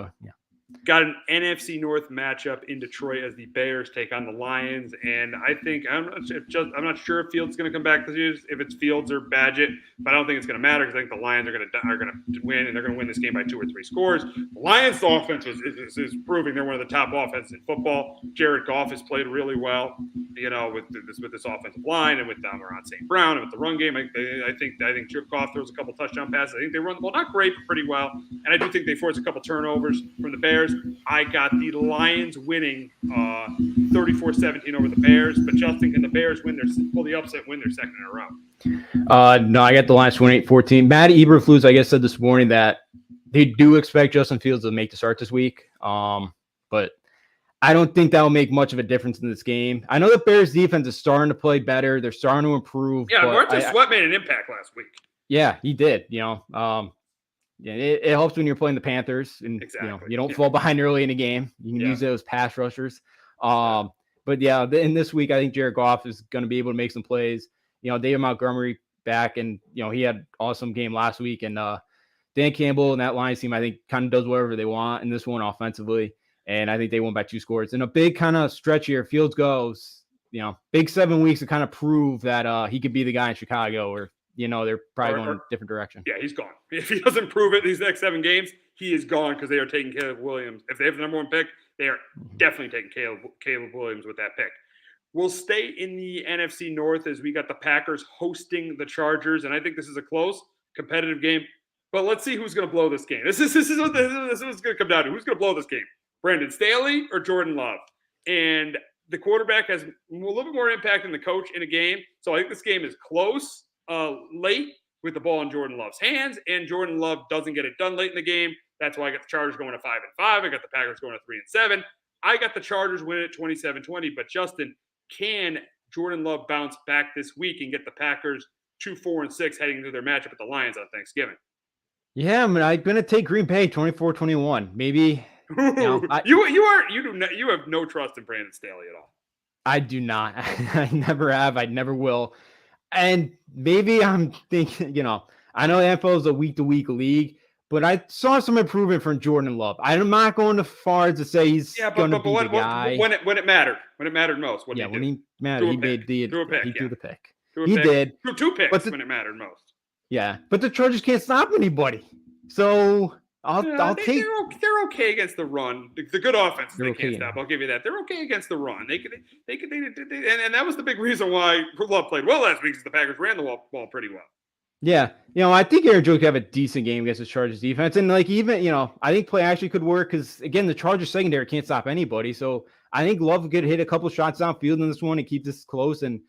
Got an NFC North matchup in Detroit as the Bears take on the Lions, and I think I'm not sure if Fields is going to come back this year, if it's Fields or Badgett, but I don't think it's going to matter because I think the Lions are going to win, and they're going to win this game by 2 or 3 scores. The Lions' offense is proving they're one of the top offenses in football. Jared Goff has played really well, with this offensive line and with Amon St. Brown and with the run game. I think Goff throws a couple touchdown passes. I think they run the ball not great, but pretty well, and I do think they force a couple turnovers from the Bears. I got the Lions winning 34-17 over the Bears. But Justin, can the Bears pull the upset, win their second in a row? No, I got the Lions 28-14. Matt Eberflus, I guess, said this morning that they do expect Justin Fields to make the start this week. But I don't think that will make much of a difference in this game. I know the Bears defense is starting to play better. They're starting to improve. Yeah, Martez Sweat made an impact last week. Yeah, he did. It helps when you're playing the Panthers and exactly. You don't fall behind early in the game. You can use those pass rushers. But in this week, I think Jared Goff is going to be able to make some plays. David Montgomery back, and he had an awesome game last week. And Dan Campbell and that Lions team, I think, kind of does whatever they want in this one offensively. And I think they won by 2 scores. In a big kind of stretch here, Fields goes, big 7 weeks to kind of prove that he could be the guy in Chicago, or they're probably going a different direction. Yeah, he's gone. If he doesn't prove it these next 7 games, he is gone because they are taking Caleb Williams. If they have the number 1 pick, they are definitely taking Caleb Williams with that pick. We'll stay in the NFC North as we got the Packers hosting the Chargers, and I think this is a close, competitive game. But let's see who's going to blow this game. This is what this is going to come down to. Who's going to blow this game? Brandon Staley or Jordan Love? And the quarterback has a little bit more impact than the coach in a game. So I think this game is close. Late with the ball in Jordan Love's hands, and Jordan Love doesn't get it done late in the game. That's why I got the Chargers going to 5-5. I got the Packers going to 3-7. I got the Chargers winning at 27-20. But Justin, can Jordan Love bounce back this week and get the Packers 2-4-6 heading into their matchup with the Lions on Thanksgiving? Yeah, I'm going to take Green Bay 24-21. Maybe you have no trust in Brandon Staley at all. I do not. I never have. I never will. And maybe I'm thinking, I know the NFL is a week-to-week league, but I saw some improvement from Jordan Love. I'm not going as far as to say he's going to be the guy. When it mattered most. When he mattered, he made the pick. He threw the pick. He did. Threw 2 picks when it mattered most. Yeah, but the Chargers can't stop anybody. So I'll take. They're okay against the run. The good offense they okay, can't stop. I'll give you that. They're okay against the run. They and that was the big reason why Love played well last week, is the Packers ran the ball pretty well. Yeah, I think Aaron Jones could have a decent game against the Chargers defense, and like even I think play actually could work because again the Chargers secondary can't stop anybody. So I think Love could hit a couple shots downfield in this one and keep this close. And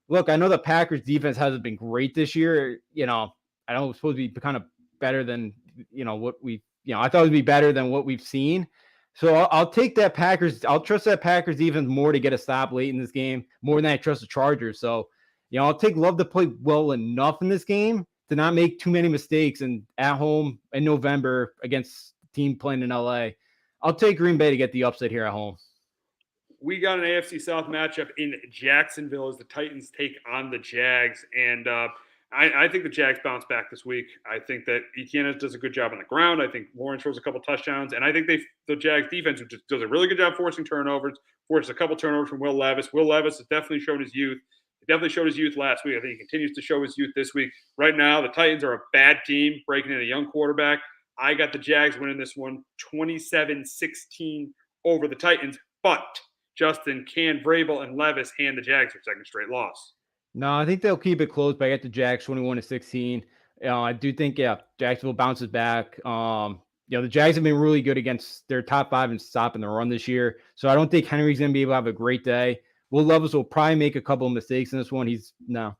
look, I know the Packers defense hasn't been great this year. I know it's supposed to be kind of better than what we I thought it would be better than what we've seen. So I'll take that Packers. I'll trust that Packers defense more to get a stop late in this game more than I trust the Chargers. So. I'll take Love to play well enough in this game to not make too many mistakes. And at home in November against a team playing in LA, I'll take Green Bay to get the upset here at home. We got an AFC South matchup in Jacksonville as the Titans take on the Jags. And I think the Jags bounce back this week. I think that Etienne does a good job on the ground. I think Lawrence throws a couple touchdowns. And I think the Jags defense does a really good job forcing turnovers, forces a couple turnovers from Will Levis. Will Levis has definitely shown his youth. He definitely showed his youth last week. I think he continues to show his youth this week. Right now, the Titans are a bad team, breaking in a young quarterback. I got the Jags winning this one 27-16 over the Titans. But, Justin, can Vrabel and Levis hand the Jags their second straight loss? No, I think they'll keep it close, but I got the Jags 21-16. I do think, Jacksonville bounces back. The Jags have been really good against their top five and stopping the run this year. So I don't think Henry's going to be able to have a great day. Will Levis will probably make a couple of mistakes in this one. He's not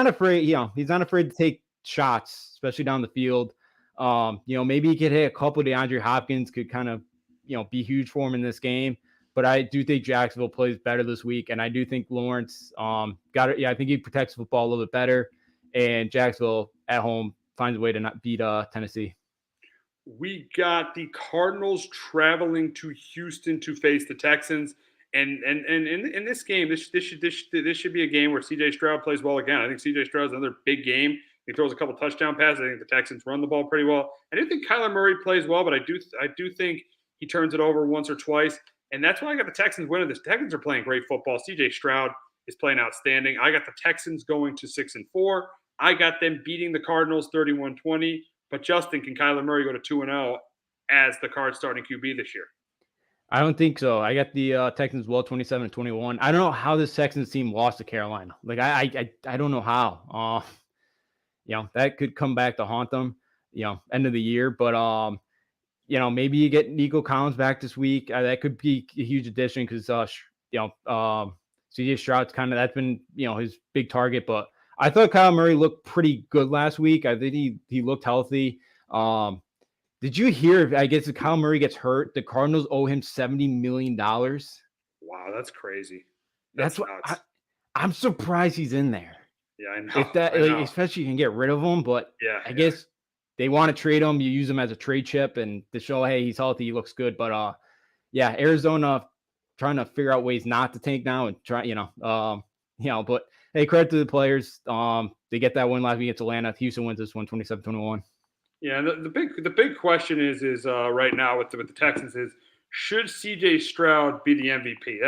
afraid. He's not afraid to take shots, especially down the field. Maybe he could hit a couple. DeAndre Hopkins could kind of, be huge for him in this game. But I do think Jacksonville plays better this week, and I do think Lawrence got it. Yeah, I think he protects the football a little bit better, and Jacksonville at home finds a way to not beat Tennessee. We got the Cardinals traveling to Houston to face the Texans. And in this game, this should be a game where C.J. Stroud plays well again. I think C.J. Stroud's another big game. He throws a couple touchdown passes. I think the Texans run the ball pretty well. I do think Kyler Murray plays well, but I do think he turns it over once or twice. And that's why I got the Texans winning this. The Texans are playing great football. C.J. Stroud is playing outstanding. I got the Texans going to 6-4. I got them beating the Cardinals 31-20. But Justin, can Kyler Murray go to 2-0 as the Cards starting QB this year? I don't think so. I got the Texans 27-21. I don't know how this Texans team lost to Carolina. Like I don't know how. That could come back to haunt them. End of the year. But maybe you get Nico Collins back this week. That could be a huge addition because C.J. Stroud's that's been his big target. But I thought Kyler Murray looked pretty good last week. I think he looked healthy. Did you hear, I guess if Kyle Murray gets hurt, the Cardinals owe him $70 million? Wow, that's crazy. That's what I'm surprised he's in there. Yeah, I know. If that, especially you can get rid of him, but I guess they want to trade him. You use him as a trade chip and to show, hey, he's healthy, he looks good. But Arizona trying to figure out ways not to tank now and try, but hey, credit to the players. They get that win last week against Atlanta. Houston wins this one 27-21. Yeah, the big question is right now with the Texans is, should C.J. Stroud be the MVP?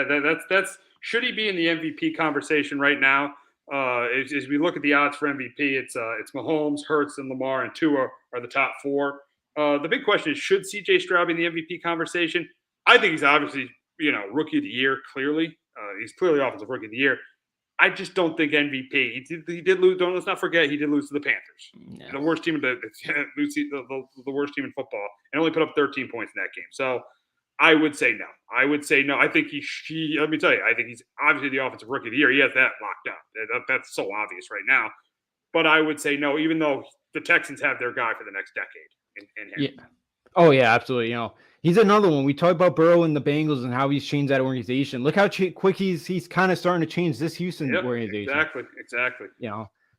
That's should he be in the MVP conversation right now? As we look at the odds for MVP, it's Mahomes, Hurts, and Lamar, and Tua are the top four. The big question is, should C.J. Stroud be in the MVP conversation? I think he's obviously rookie of the year. Clearly, he's clearly offensive rookie of the year. I just don't think MVP. He did lose. Let's not forget he did lose to the Panthers, the worst team the worst team in football, and only put up 13 points in that game. So I would say no. I think he. Let me tell you, I think he's obviously the offensive rookie of the year. He has that locked up. That's so obvious right now. But I would say no, even though the Texans have their guy for the next decade in him. Yeah. Oh yeah, absolutely. He's another one. We talk about Burrow and the Bengals and how he's changed that organization. Look how quick he's kind of starting to change this Houston organization. Exactly.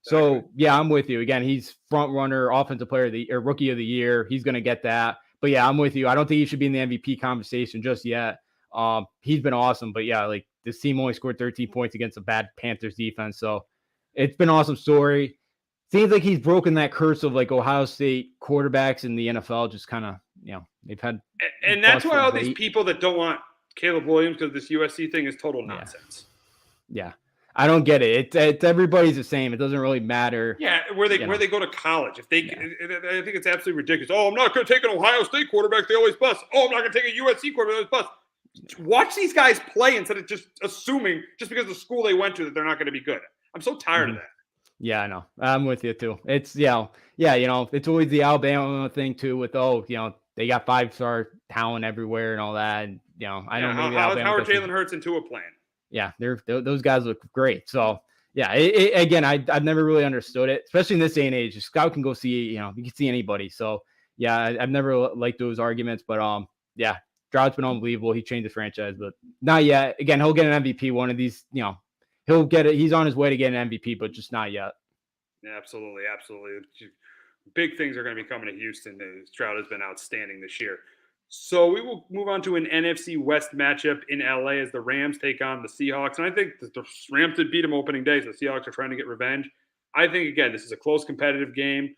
So yeah, I'm with you. Again, he's front runner, offensive player of the or rookie of the year. He's going to get that. But yeah, I'm with you. I don't think he should be in the MVP conversation just yet. He's been awesome, but yeah, like this team only scored 13 points against a bad Panthers defense. So it's been an awesome story. Seems like he's broken that curse of like Ohio State quarterbacks in the NFL. Just kind of, they've had. And that's why all these people that don't want Caleb Williams because this USC thing is total nonsense. Yeah. I don't get it. It's everybody's the same. It doesn't really matter. Yeah, where they go to college. If they, I think it's absolutely ridiculous. Oh, I'm not going to take an Ohio State quarterback. They always bust. Oh, I'm not going to take a USC quarterback. They always bust. Watch these guys play instead of just assuming just because of the school they went to that they're not going to be good. I'm so tired of that. Yeah, I know. I'm with you too. It's it's always the Alabama thing too with they got 5-star talent everywhere and all that. And I know maybe how are Jalen Hurts and Tua playing? Yeah, those guys look great. So yeah, again, I've never really understood it, especially in this day and age. A scout can go see, you can see anybody. So yeah, I've never liked those arguments, but yeah, Stroud's been unbelievable. He changed the franchise, but not yet. Again, he'll get an MVP one of these. He'll get it. He's on his way to get an MVP, but just not yet. Yeah, absolutely. Big things are going to be coming to Houston. Stroud has been outstanding this year. So we will move on to an NFC West matchup in LA as the Rams take on the Seahawks. And I think the Rams did beat them opening day, so the Seahawks are trying to get revenge. I think, again, this is a close competitive game,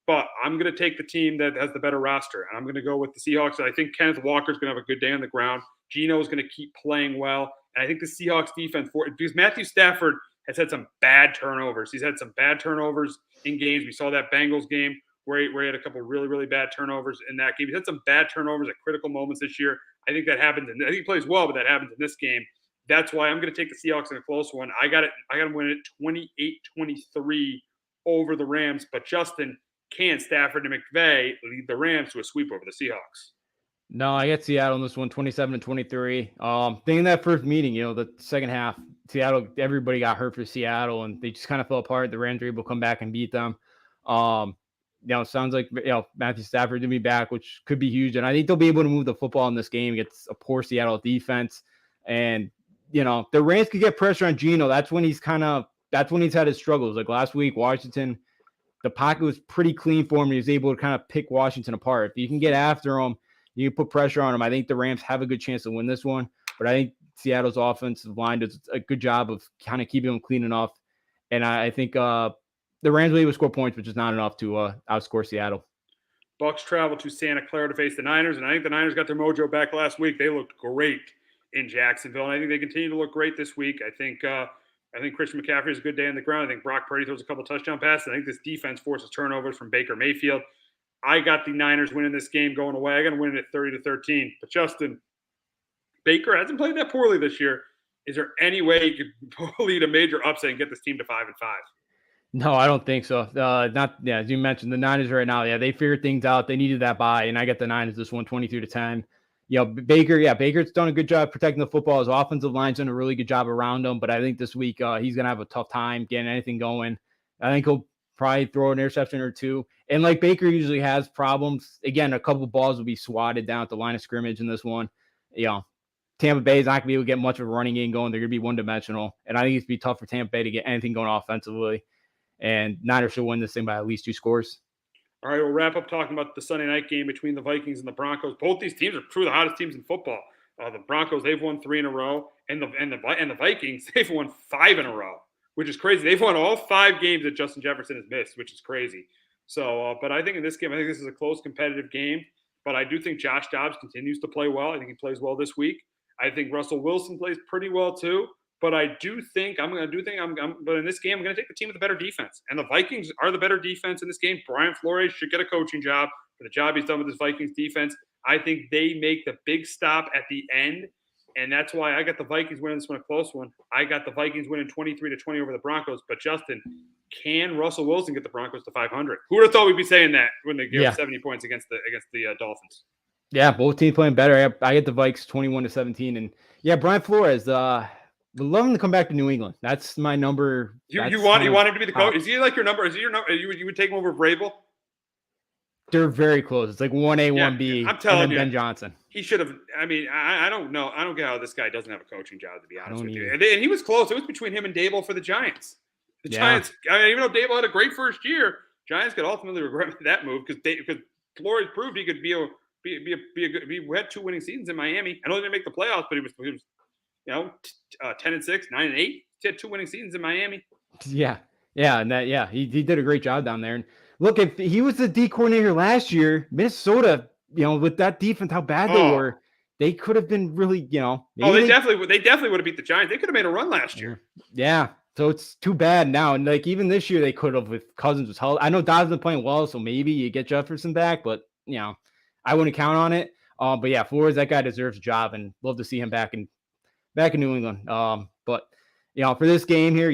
but I'm going to take the team that has the better roster, and I'm going to go with the Seahawks. I think Kenneth Walker's going to have a good day on the ground. Gino's going to keep playing well. And I think the Seahawks defense, because Matthew Stafford has had some bad turnovers. He's had some bad turnovers in games. We saw that Bengals game where he had a couple of really, really bad turnovers in that game. He's had some bad turnovers at critical moments this year. I think that happens. I think he plays well, but that happens in this game. That's why I'm going to take the Seahawks in a close one. I got to win it 28-23 over the Rams. But Justin, can Stafford and McVay lead the Rams to a sweep over the Seahawks? No, I got Seattle in this one, 27-23. Thinking that first meeting, the second half, Seattle, everybody got hurt for Seattle, and they just kind of fell apart. The Rams were able to come back and beat them. It sounds like Matthew Stafford to be back, which could be huge, and I think they'll be able to move the football in this game against a poor Seattle defense. And the Rams could get pressure on Gino. That's when he's had his struggles. Like last week, Washington, the pocket was pretty clean for him. He was able to kind of pick Washington apart. If you can get after him, you put pressure on him. I think the Rams have a good chance to win this one, but I think Seattle's offensive line does a good job of kind of keeping them clean enough. And I think the Rams will be able to score points, which is not enough to outscore Seattle. Bucs travel to Santa Clara to face the Niners, and I think the Niners got their mojo back last week. They looked great in Jacksonville, and I think they continue to look great this week. I think Christian McCaffrey has a good day on the ground. I think Brock Purdy throws a couple touchdown passes. I think this defense forces turnovers from Baker Mayfield. I got the Niners winning this game going away. I got to win it at 30-13. But Justin, Baker hasn't played that poorly this year. Is there any way he could lead a major upset and get this team to 5-5? No, I don't think so. As you mentioned, the Niners right now, they figured things out. They needed that bye, and I got the Niners this one, 23-10. Baker's done a good job protecting the football. His offensive line's done a really good job around him, but I think this week he's going to have a tough time getting anything going. I think he'll probably throw an interception or two. And like Baker usually has problems. Again, a couple of balls will be swatted down at the line of scrimmage in this one. Tampa Bay is not going to be able to get much of a running game going. They're going to be one-dimensional. And I think it's going to be tough for Tampa Bay to get anything going offensively. And Niners should win this thing by at least 2 scores. All right, we'll wrap up talking about the Sunday night game between the Vikings and the Broncos. Both these teams are two of the hottest teams in football. The Broncos, they've won 3 in a row. And the Vikings, they've won 5 in a row, which is crazy. They've won all 5 games that Justin Jefferson has missed, which is crazy. So, but I think in this game, I think this is a close competitive game. But I do think Josh Dobbs continues to play well. I think he plays well this week. I think Russell Wilson plays pretty well too. But I do think but in this game, I'm going to take the team with the better defense. And the Vikings are the better defense in this game. Brian Flores should get a coaching job for the job he's done with his Vikings defense. I think they make the big stop at the end. And that's why I got the Vikings winning this one, a close one. I got the Vikings winning 23-20 over the Broncos. But Justin, can Russell Wilson get the Broncos to 500? Who would have thought we'd be saying that when they give 70 points against the Dolphins? Yeah, both teams playing better. I get the Vikes 21-17, and Brian Flores. Would love him to come back to New England. That's my number. You want him to be the coach? Is he like your number? Is he your number? You would take him over Vrabel? They're very close. It's like 1A, 1B. I'm telling you, Ben Johnson. He should have. I mean, I don't know. I don't get how this guy doesn't have a coaching job, to be honest with you. And he was close. It was between him and Dable for the Giants. The Giants. I mean, even though Dable had a great first year, Giants could ultimately regret that move because Flores proved he could be a good. We had 2 winning seasons in Miami. I know they didn't make the playoffs, but he was 10-6, 9-8. He had 2 winning seasons in Miami. And he did a great job down there. And look, if he was the D coordinator last year, Minnesota, with that defense, how bad they were, they could have been really, They definitely would have beat the Giants. They could have made a run last year. Yeah. So it's too bad now. And like even this year they could have if Cousins was held. I know Dobbs been playing well, so maybe you get Jefferson back, but I wouldn't count on it. But yeah, Flores, that guy deserves a job and love to see him back in New England. But for this game here,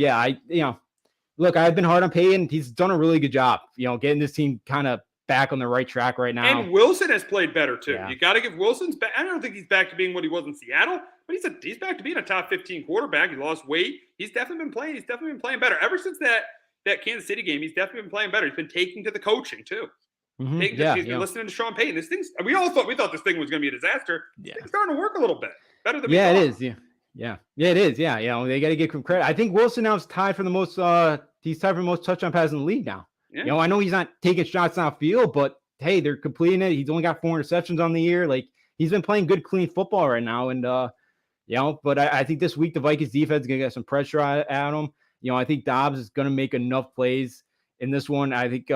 look, I've been hard on Payton. He's done a really good job, getting this team kind of back on the right track right now. And Wilson has played better too. Yeah. You got to give Wilson's back. I don't think he's back to being what he was in Seattle, but he's back to being a top 15 quarterback. He lost weight. He's definitely been playing. He's definitely been playing better ever since that Kansas City game. He's definitely been playing better. He's been taking to the coaching too. Mm-hmm. He's been listening to Sean Payton. We thought this thing was going to be a disaster. Yeah. It's starting to work a little bit better than we thought. It is. Yeah, it is. Yeah, they got to give him credit. I think Wilson now is tied for the most. He's tied for the most touchdown passes in the league now. Yeah. I know he's not taking shots downfield, but hey, they're completing it. He's only got 4 interceptions on the year. Like he's been playing good, clean football right now. And but I think this week the Vikings defense is gonna get some pressure at him. I think Dobbs is gonna make enough plays in this one. I think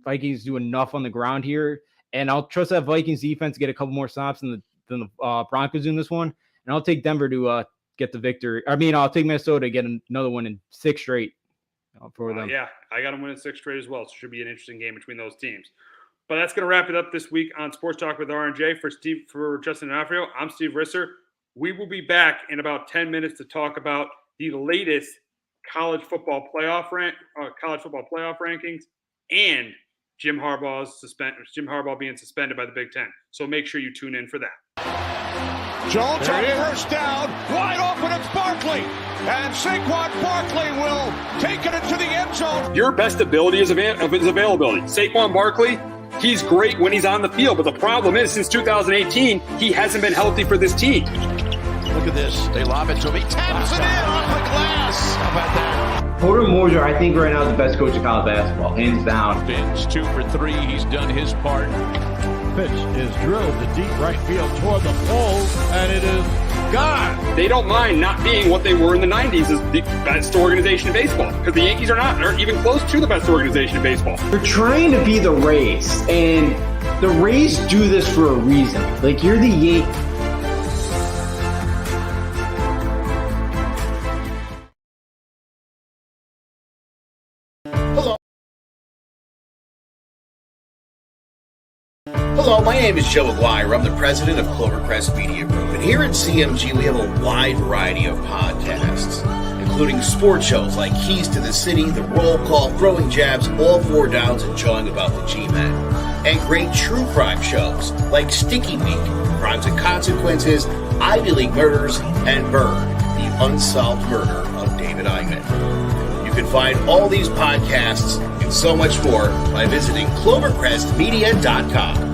Vikings do enough on the ground here, and I'll trust that Vikings defense to get a couple more stops than the Broncos in this one. And I'll take Denver to get the victory. I mean, I'll take Minnesota to get another one in 6 straight for them. Yeah, I got them winning 6 straight as well. So it should be an interesting game between those teams. But that's going to wrap it up this week on Sports Talk with R&J. For Justin and Afrio, I'm Steve Risser. We will be back in about 10 minutes to talk about the latest college football playoff rankings and Jim Harbaugh being suspended by the Big Ten. So make sure you tune in for that. Jones on first down, wide open, it's Barkley. And Saquon Barkley will take it into the end zone. Your best ability is availability. Saquon Barkley, he's great when he's on the field, but the problem is since 2018, he hasn't been healthy for this team. Look at this. They lob it to him. He taps it in off the glass. How about that? Porter Moser, I think right now is the best coach of college basketball, hands down. Fins 2 for 3. He's done his part. Pitch is drilled to deep right field toward the pole, and it is gone. They don't mind not being what they were in the 90s as the best organization in baseball, because the Yankees aren't even close to the best organization in baseball. They're trying to be the Rays, and the Rays do this for a reason. Like, you're the Yankees. Hello, my name is Joe Aguirre. I'm the president of Clovercrest Media Group. And here at CMG, we have a wide variety of podcasts, including sports shows like Keys to the City, The Roll Call, Throwing Jabs, All 4 Downs, and Jawing About the G-Men. And great true crime shows like Sticky Week, Crimes and Consequences, Ivy League Murders, and Bird, the unsolved murder of David Eichmann. You can find all these podcasts and so much more by visiting clovercrestmedia.com.